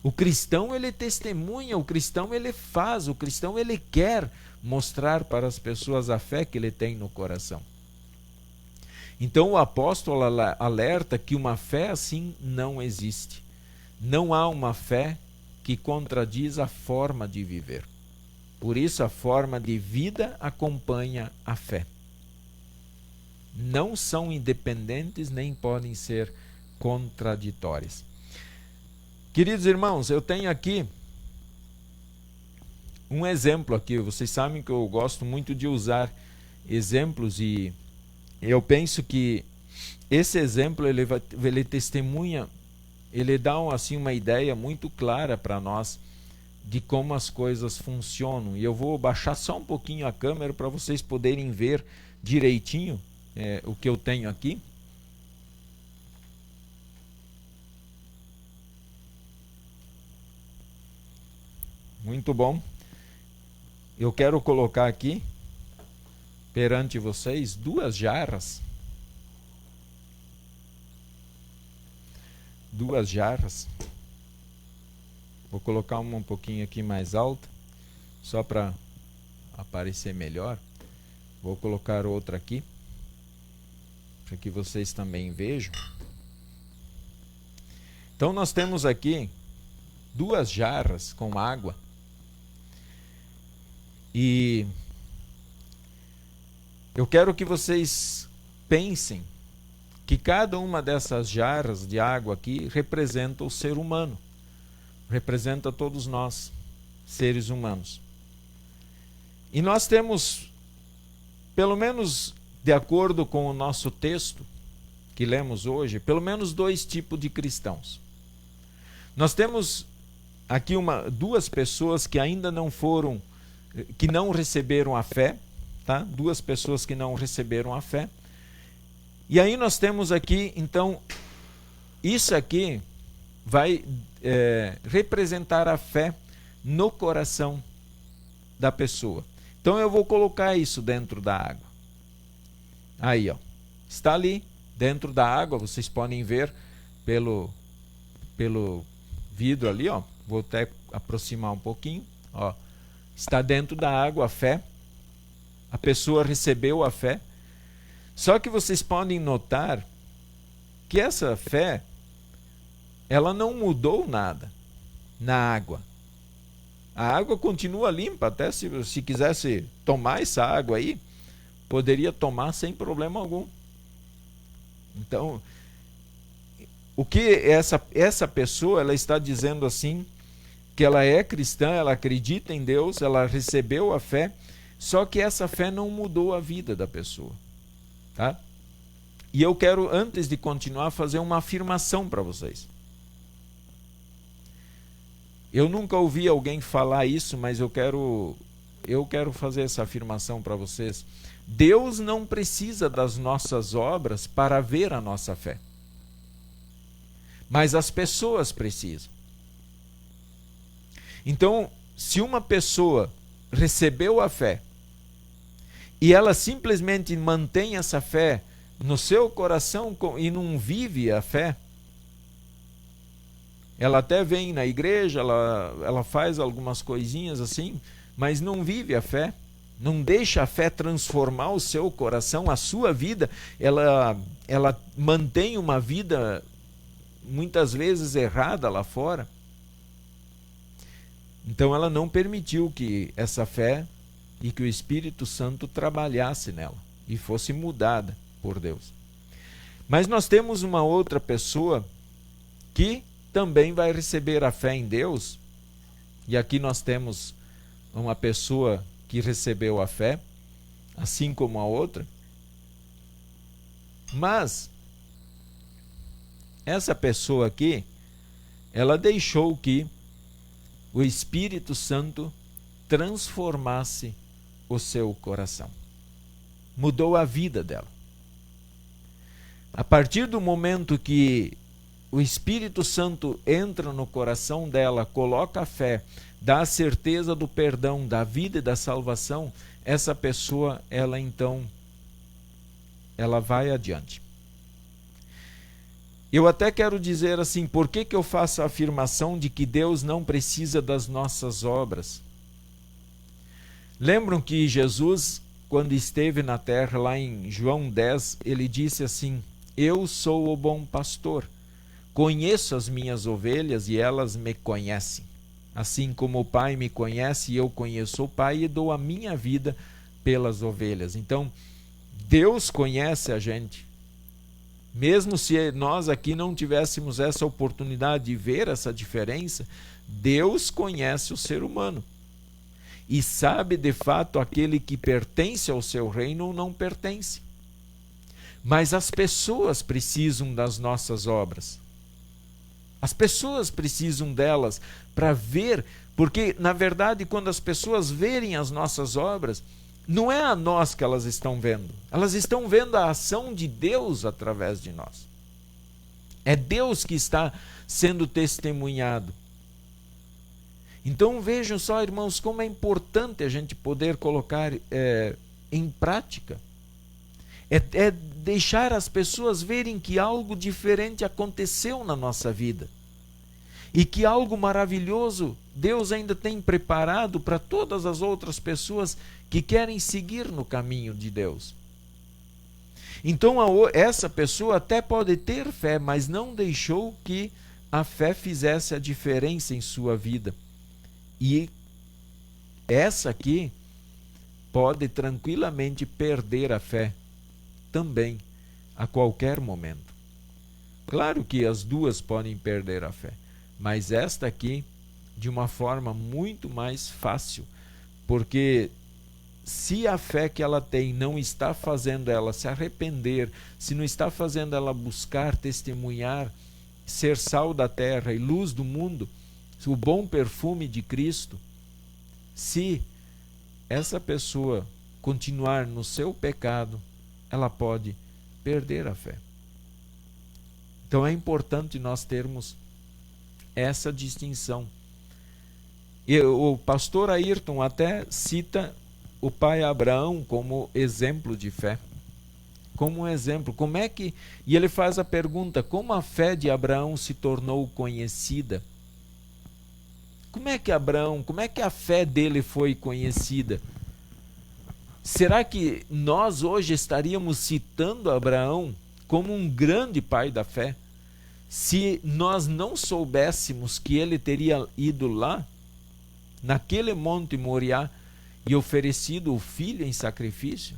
O cristão ele testemunha, o cristão ele faz, o cristão ele quer mostrar para as pessoas a fé que ele tem no coração. Então o apóstolo alerta que uma fé assim não existe. Não há uma fé que contradiz a forma de viver. Por isso a forma de vida acompanha a fé. Não são independentes nem podem ser contraditórias. Queridos irmãos, eu tenho aqui um exemplo aqui. Vocês sabem que eu gosto muito de usar exemplos e eu penso que esse exemplo ele testemunha, ele dá assim uma ideia muito clara para nós de como as coisas funcionam. E eu vou baixar só um pouquinho a câmera para vocês poderem ver direitinho o que eu tenho aqui. Muito bom. Eu quero colocar aqui perante vocês 2 jarras. 2 jarras. Vou colocar uma um pouquinho aqui mais alta, só para aparecer melhor. Vou colocar outra aqui, para que vocês também vejam. Então nós temos aqui 2 jarras com água. E eu quero que vocês pensem que cada uma dessas jarras de água aqui representa o ser humano. Representa todos nós, seres humanos. E nós temos, pelo menos de acordo com o nosso texto que lemos hoje, pelo menos 2 tipos de cristãos. Nós temos aqui 2 pessoas que ainda não foram, que não receberam a fé, tá? 2 pessoas que não receberam a fé. E aí nós temos aqui, então, isso aqui vai representar a fé no coração da pessoa. Então eu vou colocar isso dentro da água. Aí, ó, está ali dentro da água, vocês podem ver pelo vidro ali, ó. Vou até aproximar um pouquinho, ó. Está dentro da água a fé. A pessoa recebeu a fé. Só que vocês podem notar que essa fé, ela não mudou nada na água. A água continua limpa, até se quisesse tomar essa água aí, poderia tomar sem problema algum. Então, o que essa pessoa, ela está dizendo assim, que ela é cristã, ela acredita em Deus, ela recebeu a fé, só que essa fé não mudou a vida da pessoa. Tá? E eu quero, antes de continuar, fazer uma afirmação para vocês. Eu nunca ouvi alguém falar isso, mas eu quero fazer essa afirmação para vocês. Deus não precisa das nossas obras para ver a nossa fé. Mas as pessoas precisam. Então, se uma pessoa recebeu a fé e ela simplesmente mantém essa fé no seu coração e não vive a fé, ela até vem na igreja, ela faz algumas coisinhas assim, mas não vive a fé, não deixa a fé transformar o seu coração, a sua vida, ela mantém uma vida muitas vezes errada lá fora. Então ela não permitiu que essa fé e que o Espírito Santo trabalhasse nela e fosse mudada por Deus. Mas nós temos uma outra pessoa que também vai receber a fé em Deus, e aqui nós temos uma pessoa que recebeu a fé, assim como a outra, mas essa pessoa aqui, ela deixou que o Espírito Santo transformasse o seu coração. Mudou a vida dela. A partir do momento que o Espírito Santo entra no coração dela, coloca a fé, dá a certeza do perdão, da vida e da salvação, essa pessoa, ela vai adiante. Eu até quero dizer assim, por que eu faço a afirmação de que Deus não precisa das nossas obras? Lembram que Jesus, quando esteve na terra, lá em João 10, ele disse assim: eu sou o bom pastor, conheço as minhas ovelhas e elas me conhecem. Assim como o Pai me conhece, eu conheço o Pai e dou a minha vida pelas ovelhas. Então, Deus conhece a gente. Mesmo se nós aqui não tivéssemos essa oportunidade de ver essa diferença, Deus conhece o ser humano. E sabe de fato aquele que pertence ao seu reino ou não pertence. Mas as pessoas precisam das nossas obras. As pessoas precisam delas para ver, porque na verdade quando as pessoas verem as nossas obras, não é a nós que elas estão vendo. Elas estão vendo a ação de Deus através de nós. É Deus que está sendo testemunhado. Então vejam só, irmãos, como é importante a gente poder colocar em prática. É deixar as pessoas verem que algo diferente aconteceu na nossa vida. E que algo maravilhoso Deus ainda tem preparado para todas as outras pessoas que querem seguir no caminho de Deus. Então essa pessoa até pode ter fé, mas não deixou que a fé fizesse a diferença em sua vida. E essa aqui pode tranquilamente perder a fé também, a qualquer momento. Claro que as duas podem perder a fé, mas esta aqui de uma forma muito mais fácil, porque se a fé que ela tem não está fazendo ela se arrepender, se não está fazendo ela buscar, testemunhar, ser sal da terra e luz do mundo, o bom perfume de Cristo, se essa pessoa continuar no seu pecado, ela pode perder a fé. Então é importante nós termos essa distinção. E o pastor Ayrton até cita o pai Abraão como exemplo de fé. Como um exemplo. Como é que... E ele faz a pergunta, como a fé de Abraão se tornou conhecida? Como é que a fé dele foi conhecida? Será que nós hoje estaríamos citando Abraão como um grande pai da fé, se nós não soubéssemos que ele teria ido lá, naquele monte Moriá, e oferecido o filho em sacrifício?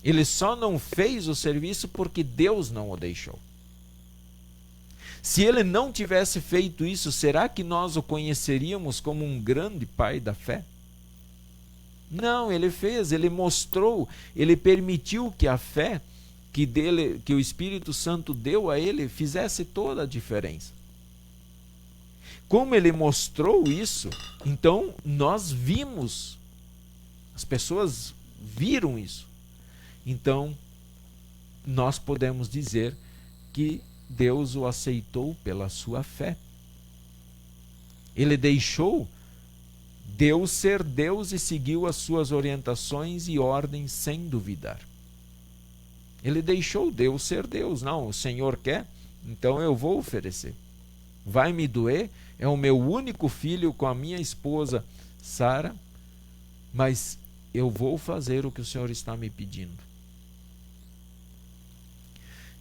Ele só não fez o serviço porque Deus não o deixou. Se ele não tivesse feito isso, será que nós o conheceríamos como um grande pai da fé? Não, ele fez, ele mostrou, ele permitiu que a fé que o Espírito Santo deu a ele fizesse toda a diferença. Como ele mostrou isso, então nós vimos, as pessoas viram isso. Então nós podemos dizer que Deus o aceitou pela sua fé. Ele deixou Deus ser Deus e seguiu as suas orientações e ordens sem duvidar. Ele deixou Deus ser Deus. Não, o Senhor quer, então eu vou oferecer. Vai me doer, é o meu único filho com a minha esposa Sara, mas eu vou fazer o que o Senhor está me pedindo.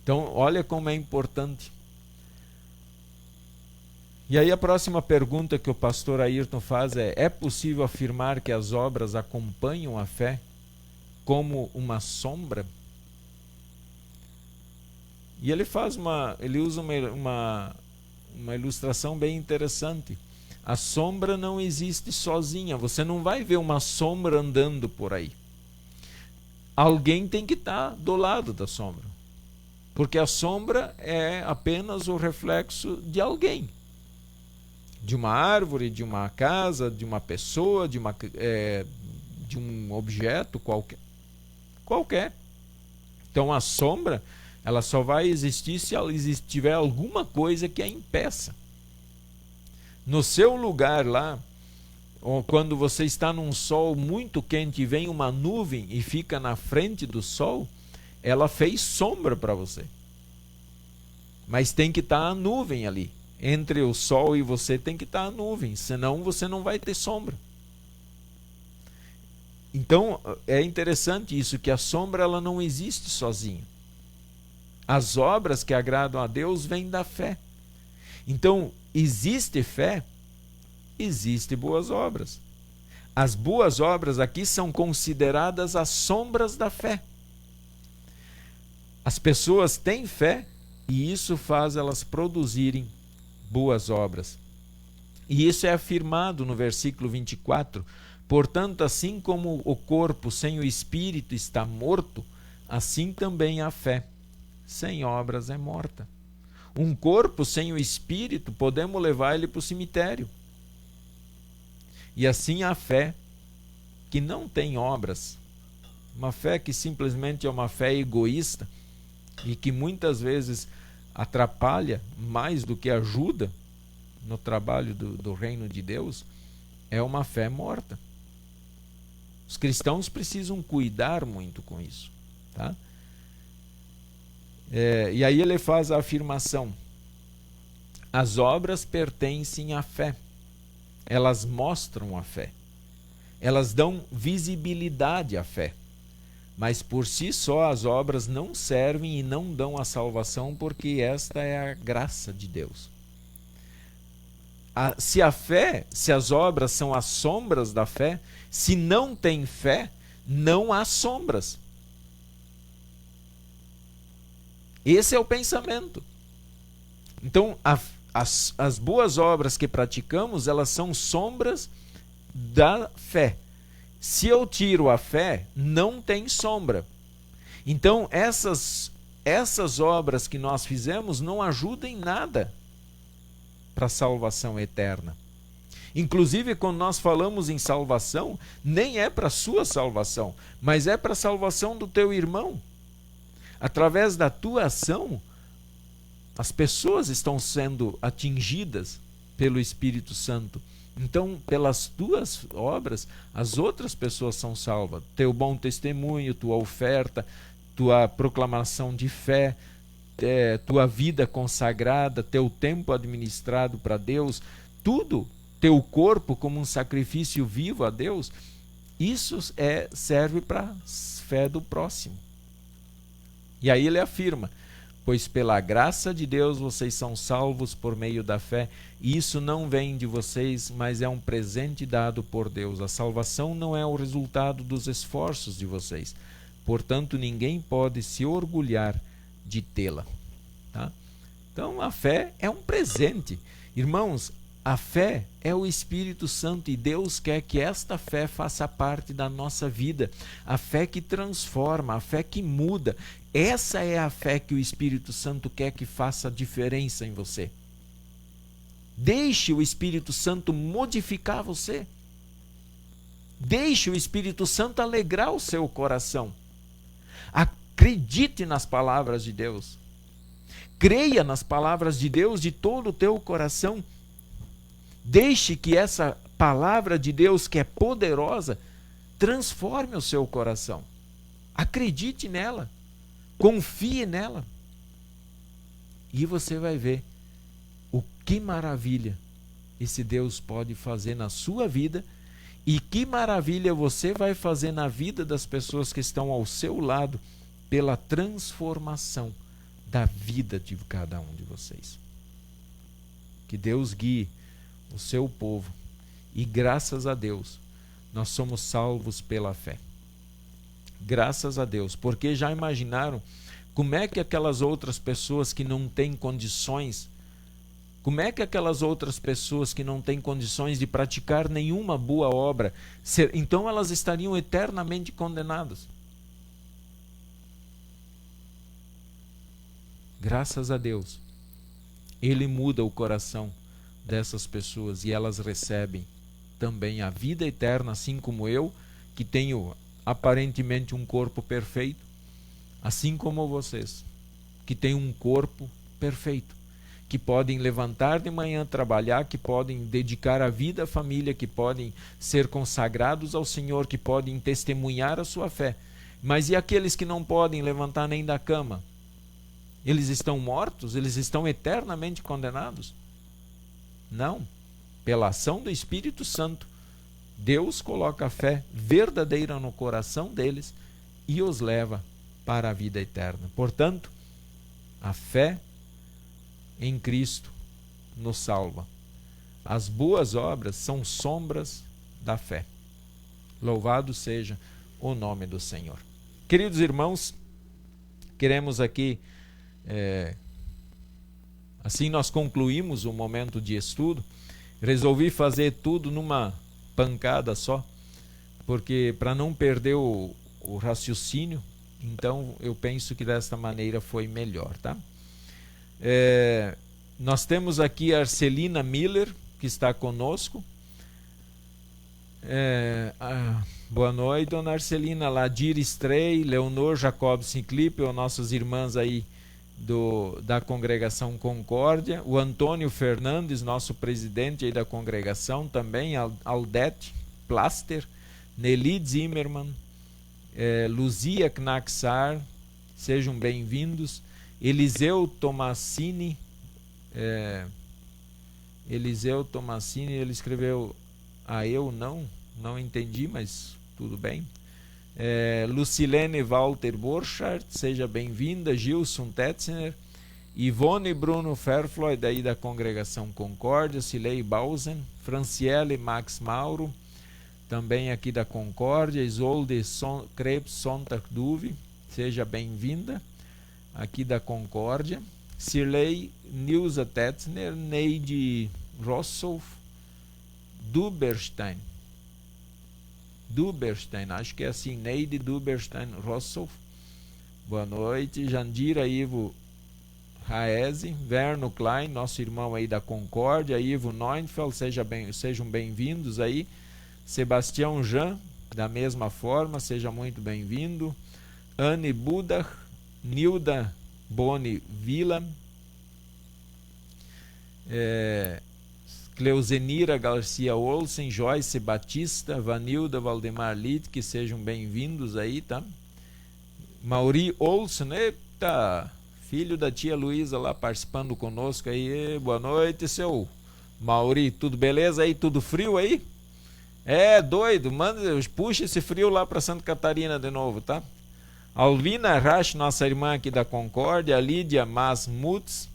Então, olha como é importante. E aí a próxima pergunta que o pastor Ayrton faz é possível afirmar que as obras acompanham a fé como uma sombra? E ele usa uma ilustração bem interessante. A sombra não existe sozinha, você não vai ver uma sombra andando por aí. Alguém tem que estar do lado da sombra, porque a sombra é apenas o reflexo de alguém. De uma árvore, de uma casa, de uma pessoa, de um objeto qualquer. Então a sombra, ela só vai existir se ela tiver alguma coisa que a impeça. No seu lugar lá, ou quando você está num sol muito quente e vem uma nuvem e fica na frente do sol, ela fez sombra para você. Mas tem que estar a nuvem ali. Entre o sol e você tem que estar a nuvem, senão você não vai ter sombra. Então, é interessante isso, que a sombra ela não existe sozinha. As obras que agradam a Deus vêm da fé. Então, existe fé, existe boas obras. As boas obras aqui são consideradas as sombras da fé. As pessoas têm fé e isso faz elas produzirem boas obras. E isso é afirmado no versículo 24. Portanto, assim como o corpo sem o espírito está morto, assim também a fé sem obras é morta. Um corpo sem o espírito, podemos levar ele para o cemitério. E assim a fé que não tem obras, uma fé que simplesmente é uma fé egoísta e que muitas vezes atrapalha mais do que ajuda no trabalho do reino de Deus, é uma fé morta. Os cristãos precisam cuidar muito com isso, tá? E aí ele faz a afirmação: as obras pertencem à fé, elas mostram a fé, elas dão visibilidade à fé, mas por si só as obras não servem e não dão a salvação, porque esta é a graça de Deus. Se a fé, se as obras são as sombras da fé, se não tem fé, não há sombras. Esse é o pensamento. Então, as boas obras que praticamos, elas são sombras da fé. Se eu tiro a fé, não tem sombra. Então, essas obras que nós fizemos não ajudam em nada para a salvação eterna. Inclusive, quando nós falamos em salvação, nem é para a sua salvação, mas é para a salvação do teu irmão. Através da tua ação, as pessoas estão sendo atingidas pelo Espírito Santo. Então, pelas tuas obras, as outras pessoas são salvas. Teu bom testemunho, tua oferta, tua proclamação de fé, tua vida consagrada, teu tempo administrado para Deus, tudo, teu corpo como um sacrifício vivo a Deus, isso serve para a fé do próximo. E aí ele afirma: pois pela graça de Deus vocês são salvos por meio da fé, e isso não vem de vocês, mas é um presente dado por Deus. A salvação não é o resultado dos esforços de vocês, portanto ninguém pode se orgulhar de tê-la. Tá? Então a fé é um presente. Irmãos, a fé é o Espírito Santo e Deus quer que esta fé faça parte da nossa vida. A fé que transforma, a fé que muda. Essa é a fé que o Espírito Santo quer que faça diferença em você. Deixe o Espírito Santo modificar você. Deixe o Espírito Santo alegrar o seu coração. Acredite nas palavras de Deus. Creia nas palavras de Deus de todo o teu coração. Deixe que essa palavra de Deus, que é poderosa, transforme o seu coração. Acredite nela. Confie nela. E você vai ver o que maravilha esse Deus pode fazer na sua vida e que maravilha você vai fazer na vida das pessoas que estão ao seu lado pela transformação da vida de cada um de vocês. Que Deus guie o seu povo e graças a Deus nós somos salvos pela fé. Graças a Deus, porque já imaginaram como é que aquelas outras pessoas que não têm condições, como é que aquelas outras pessoas que não têm condições de praticar nenhuma boa obra, então elas estariam eternamente condenadas. Graças a Deus, Ele muda o coração dessas pessoas e elas recebem também a vida eterna, assim como eu, que tenho aparentemente um corpo perfeito, assim como vocês, que têm um corpo perfeito, que podem levantar de manhã, trabalhar, que podem dedicar a vida à família, que podem ser consagrados ao Senhor, que podem testemunhar a sua fé. Mas e aqueles que não podem levantar nem da cama? Eles estão mortos? Eles estão eternamente condenados? Não. Pela ação do Espírito Santo, Deus coloca a fé verdadeira no coração deles e os leva para a vida eterna. Portanto, a fé em Cristo nos salva. As boas obras são sombras da fé. Louvado seja o nome do Senhor. Queridos irmãos, queremos aqui, assim nós concluímos o momento de estudo. Resolvi fazer tudo numa pancada só, porque para não perder o raciocínio, então eu penso que desta maneira foi melhor, tá? Nós temos aqui a Arcelina Miller, que está conosco. Boa noite, dona Arcelina. Ladir Estrei, Leonor Jacob Sinclipe, ou nossas irmãs aí da congregação Concórdia. O Antônio Fernandes, nosso presidente aí da congregação também. Aldete Plaster, Nelly Zimmermann, Luzia Knaxar, sejam bem-vindos. Eliseu Tomassini, ele escreveu eu não entendi, mas tudo bem. Lucilene Walter Borchardt, seja bem-vinda. Gilson Tetzner, Ivone Bruno Fairfloyd, daí da congregação Concórdia. Cilei Bausen, Franciele Max Mauro, também aqui da Concórdia. Isolde Krebs Sontag Duve, seja bem-vinda, aqui da Concórdia. Cirlei Nilza Tetzner, Neide Rossoff, Duberstein, acho que é assim, Neide Duberstein Rossoff, boa noite. Jandira Ivo Raese, Verno Klein, nosso irmão aí da Concórdia. Ivo Neunfeld, sejam bem-vindos aí. Sebastião Jean, da mesma forma, seja muito bem-vindo. Anne Budach, Nilda Boni Vila, Cleusenira Garcia Olsen, Joyce Batista, Vanilda Valdemar Litt, que sejam bem-vindos aí, tá? Mauri Olsen, eita, filho da tia Luísa lá participando conosco aí. Boa noite, seu Mauri, tudo beleza aí? Tudo frio aí? Doido, puxa esse frio lá para Santa Catarina de novo, tá? Alvina Rasch, nossa irmã aqui da Concórdia. Lídia Masmutz,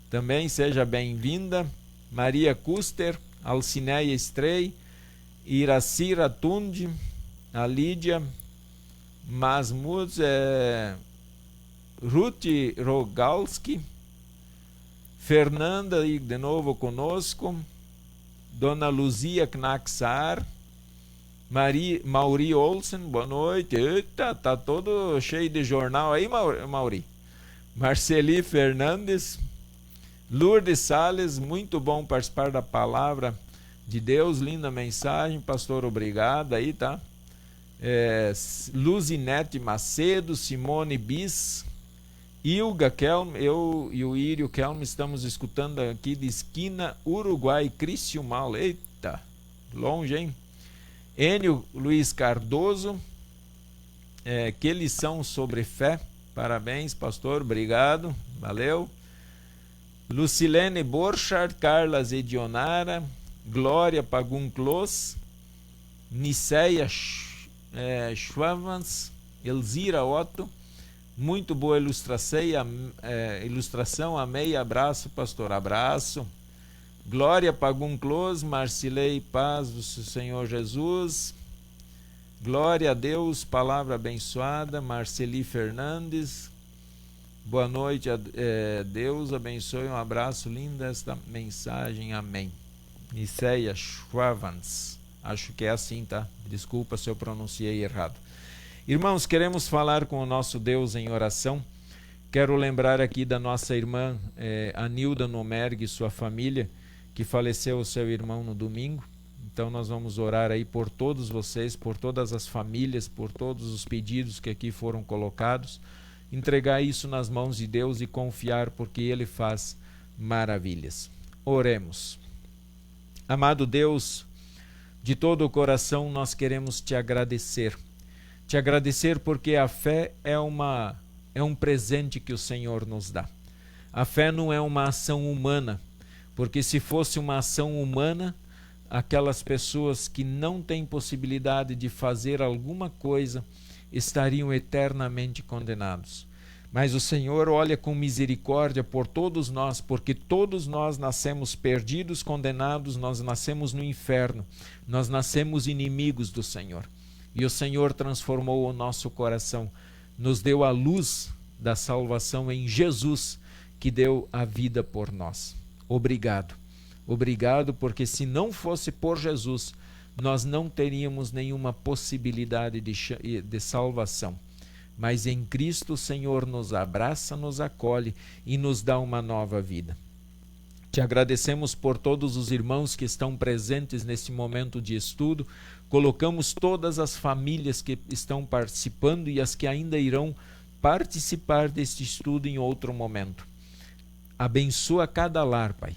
também seja bem-vinda. Maria Custer, Alcineia Estrei, Iracira Tundi, a Lídia Masmutz, Ruth Rogalski, Fernanda de novo conosco, Dona Luzia Knaxar, Mauri Olsen, boa noite. Eita, tá todo cheio de jornal aí, Mauri. Marceli Fernandes, Lourdes Salles, muito bom participar da palavra de Deus, linda mensagem, pastor, obrigado aí, tá? Luzinete Macedo, Simone Bis, Ilga Kelm, eu e o Írio Kelm estamos escutando aqui de Esquina, Uruguai, Criciúmal. Eita, longe, hein? Enio Luiz Cardoso, que lição sobre fé, parabéns, pastor, obrigado, valeu. Lucilene Borchardt, Carla Zedionara, Glória Pagunclos, Niceia Schwavans, Elzira Otto, muito boa ilustração, amei, abraço, pastor, abraço. Glória Pagunclos, Marcilei, paz do Senhor Jesus, glória a Deus, palavra abençoada. Marceli Fernandes, boa noite, Deus abençoe, um abraço, linda esta mensagem, amém. Niceia Schwavans, acho que é assim, tá? Desculpa se eu pronunciei errado. Irmãos, queremos falar com o nosso Deus em oração. Quero lembrar aqui da nossa irmã Anilda Nomergue e sua família, que faleceu o seu irmão no domingo. Então nós vamos orar aí por todos vocês, por todas as famílias, por todos os pedidos que aqui foram colocados. Entregar isso nas mãos de Deus e confiar, porque Ele faz maravilhas. Oremos. Amado Deus, de todo o coração nós queremos te agradecer. Te agradecer porque a fé é um presente que o Senhor nos dá. A fé não é uma ação humana, porque se fosse uma ação humana, aquelas pessoas que não têm possibilidade de fazer alguma coisa estariam eternamente condenados. Mas o Senhor olha com misericórdia por todos nós, porque todos nós nascemos perdidos, condenados, nós nascemos no inferno, nós nascemos inimigos do Senhor. E o Senhor transformou o nosso coração, nos deu a luz da salvação em Jesus, que deu a vida por nós. Obrigado. Obrigado, porque se não fosse por Jesus, nós não teríamos nenhuma possibilidade de salvação. Mas em Cristo o Senhor nos abraça, nos acolhe e nos dá uma nova vida. Te agradecemos por todos os irmãos que estão presentes nesse momento de estudo. Colocamos todas as famílias que estão participando e as que ainda irão participar deste estudo em outro momento. Abençoa cada lar, Pai.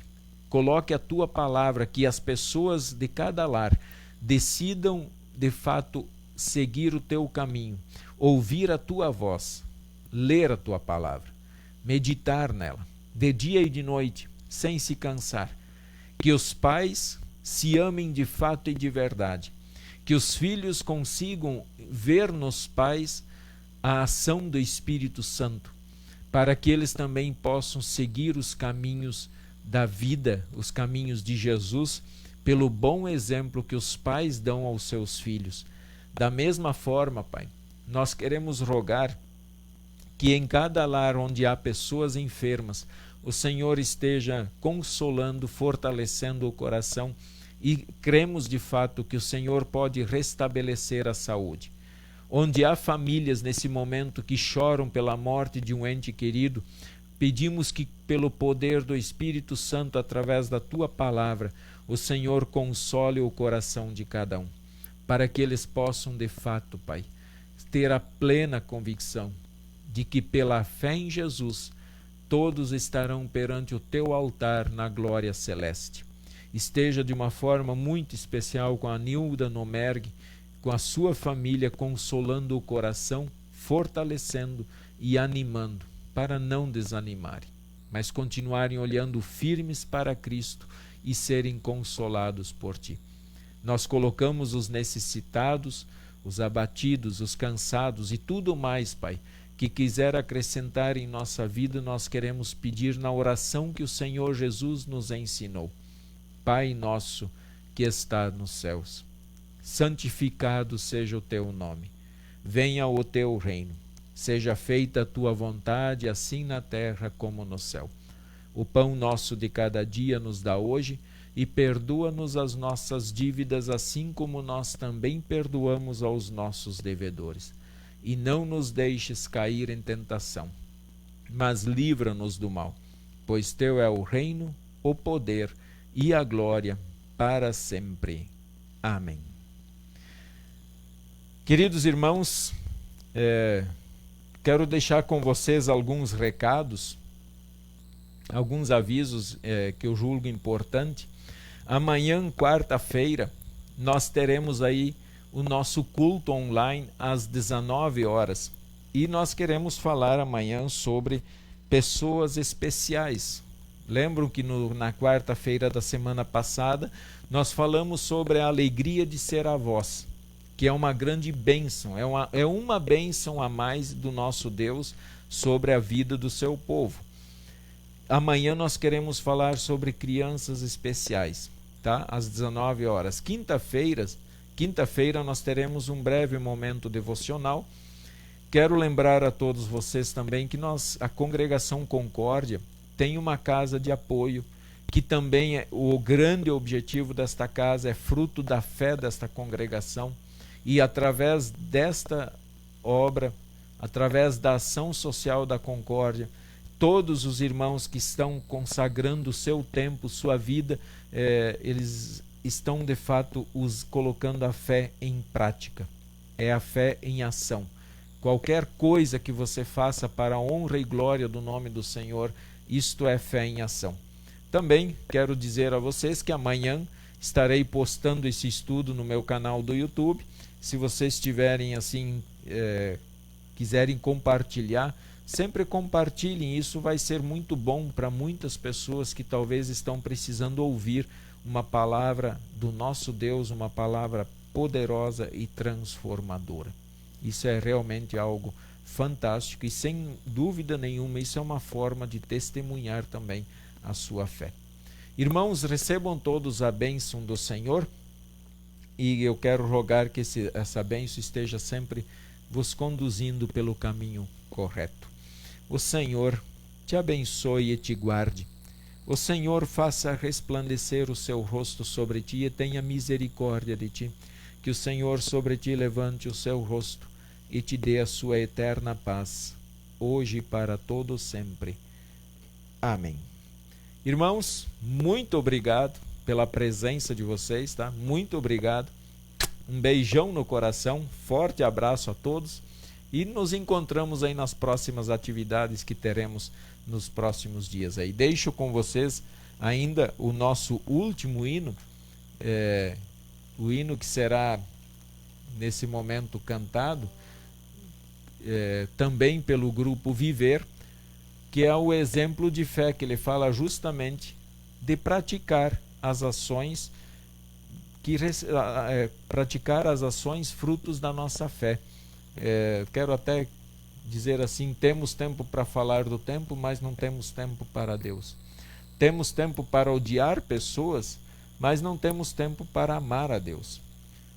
Coloque a Tua palavra, que as pessoas de cada lar decidam de fato seguir o Teu caminho, ouvir a Tua voz, ler a Tua palavra, meditar nela, de dia e de noite, sem se cansar. Que os pais se amem de fato e de verdade, que os filhos consigam ver nos pais a ação do Espírito Santo, para que eles também possam seguir os caminhos da vida, os caminhos de Jesus, pelo bom exemplo que os pais dão aos seus filhos. Da mesma forma, Pai, nós queremos rogar que em cada lar onde há pessoas enfermas, o Senhor esteja consolando, fortalecendo o coração, e cremos de fato que o Senhor pode restabelecer a saúde. Onde há famílias nesse momento que choram pela morte de um ente querido, pedimos que pelo poder do Espírito Santo, através da Tua palavra, o Senhor console o coração de cada um, para que eles possam de fato, Pai, ter a plena convicção de que pela fé em Jesus, todos estarão perante o Teu altar na glória celeste. Esteja de uma forma muito especial com a Nilda Nomergue, com a sua família, consolando o coração, fortalecendo e animando, para não desanimarem, mas continuarem olhando firmes para Cristo e serem consolados por Ti. Nós colocamos os necessitados, os abatidos, os cansados e tudo mais, Pai, que quiser acrescentar em nossa vida, nós queremos pedir na oração que o Senhor Jesus nos ensinou. Pai nosso que está nos céus, santificado seja o Teu nome. Venha o Teu reino. Seja feita a Tua vontade, assim na terra como no céu. O pão nosso de cada dia nos dá hoje, e perdoa-nos as nossas dívidas, assim como nós também perdoamos aos nossos devedores. E não nos deixes cair em tentação, mas livra-nos do mal, pois Teu é o reino, o poder e a glória para sempre. Amém. Queridos irmãos, quero deixar com vocês alguns recados, alguns avisos que eu julgo importante. Amanhã, quarta-feira, nós teremos aí o nosso culto online às 19 horas. E nós queremos falar amanhã sobre pessoas especiais. Lembram que na quarta-feira da semana passada nós falamos sobre a alegria de ser avós, que é uma grande bênção, é uma bênção a mais do nosso Deus sobre a vida do seu povo. Amanhã nós queremos falar sobre crianças especiais, tá? Às 19 horas. Quinta-feira nós teremos um breve momento devocional. Quero lembrar a todos vocês também que a Congregação Concórdia tem uma casa de apoio, que também o grande objetivo desta casa é fruto da fé desta congregação. E através desta obra, através da ação social da Concórdia, todos os irmãos que estão consagrando o seu tempo, sua vida, eles estão de fato colocando a fé em prática. É a fé em ação. Qualquer coisa que você faça para a honra e glória do nome do Senhor, isto é fé em ação. Também quero dizer a vocês que amanhã estarei postando esse estudo no meu canal do YouTube. Se vocês tiverem assim, quiserem compartilhar, sempre compartilhem. Isso vai ser muito bom para muitas pessoas que talvez estão precisando ouvir uma palavra do nosso Deus, uma palavra poderosa e transformadora. Isso é realmente algo fantástico e, sem dúvida nenhuma, isso é uma forma de testemunhar também a sua fé. Irmãos, recebam todos a bênção do Senhor, e eu quero rogar que essa bênção esteja sempre vos conduzindo pelo caminho correto. O Senhor te abençoe e te guarde. O Senhor faça resplandecer o seu rosto sobre ti e tenha misericórdia de ti. Que o Senhor sobre ti levante o seu rosto e te dê a sua eterna paz, hoje e para todo sempre. Amém. Irmãos, muito obrigado pela presença de vocês, tá? Muito obrigado. Um beijão no coração, forte abraço a todos e nos encontramos aí nas próximas atividades que teremos nos próximos dias aí. Deixo com vocês ainda o nosso último hino, o hino que será nesse momento cantado também pelo grupo Viver, que é o exemplo de fé, que ele fala justamente de praticar as ações frutos da nossa fé. Quero até dizer assim, temos tempo para falar do tempo, mas não temos tempo para Deus. Temos tempo para odiar pessoas, mas não temos tempo para amar a Deus.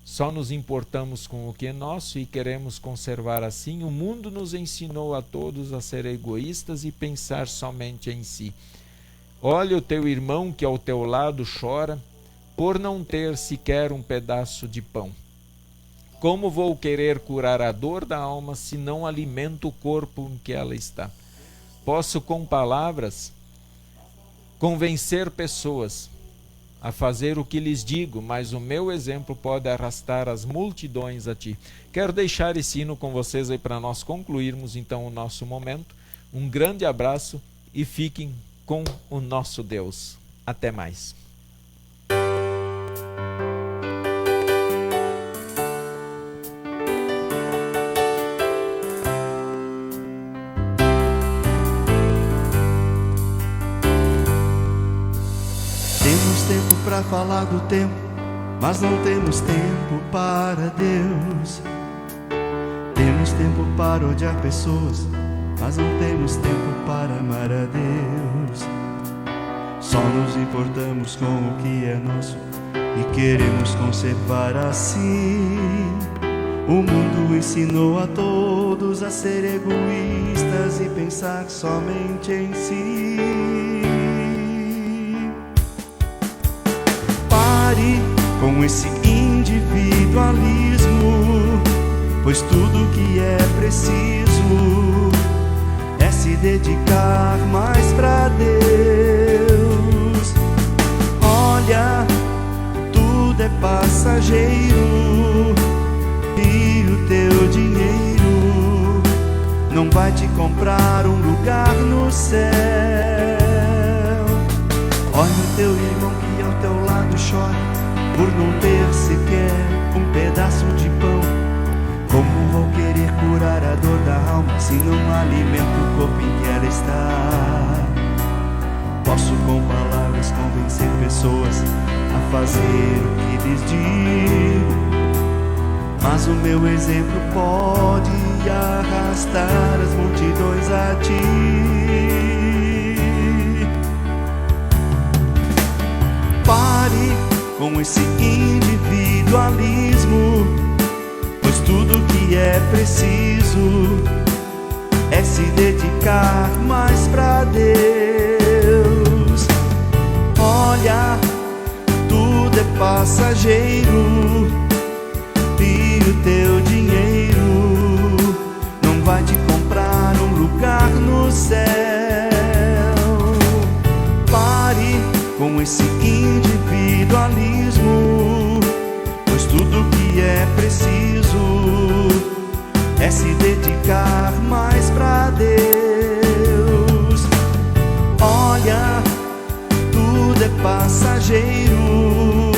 Só nos importamos com o que é nosso e queremos conservar assim. O mundo nos ensinou a todos a ser egoístas e pensar somente em si. Olha o teu irmão que ao teu lado chora, por não ter sequer um pedaço de pão. Como vou querer curar a dor da alma se não alimento o corpo em que ela está? Posso com palavras convencer pessoas a fazer o que lhes digo, mas o meu exemplo pode arrastar as multidões a ti. Quero deixar esse hino com vocês aí para nós concluirmos então o nosso momento. Um grande abraço e fiquem com o nosso Deus. Até mais. Para falar do tempo, mas não temos tempo para Deus. Temos tempo para odiar pessoas, mas não temos tempo para amar a Deus. Só nos importamos com o que é nosso e queremos conservar assim. O mundo ensinou a todos a ser egoístas e pensar somente em si. Com esse individualismo, pois tudo que é preciso é se dedicar mais pra Deus. Olha, tudo é passageiro e o teu dinheiro não vai te comprar um lugar no céu. Olha o teu irmão que ao teu lado chora por não ter sequer um pedaço de pão. Como vou querer curar a dor da alma se não alimento o corpo em que ela está? Posso com palavras convencer pessoas a fazer o que lhes digo, mas o meu exemplo pode arrastar as multidões a ti. Pare com esse individualismo, pois tudo que é preciso é se dedicar mais pra Deus. Olha, tudo é passageiro e o teu dinheiro não vai te comprar um lugar no céu. Pare com esse individualismo, pois tudo que é preciso é se dedicar mais pra Deus. Olha, tudo é passageiro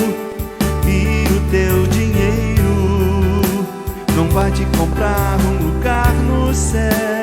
e o teu dinheiro não vai te comprar um lugar no céu.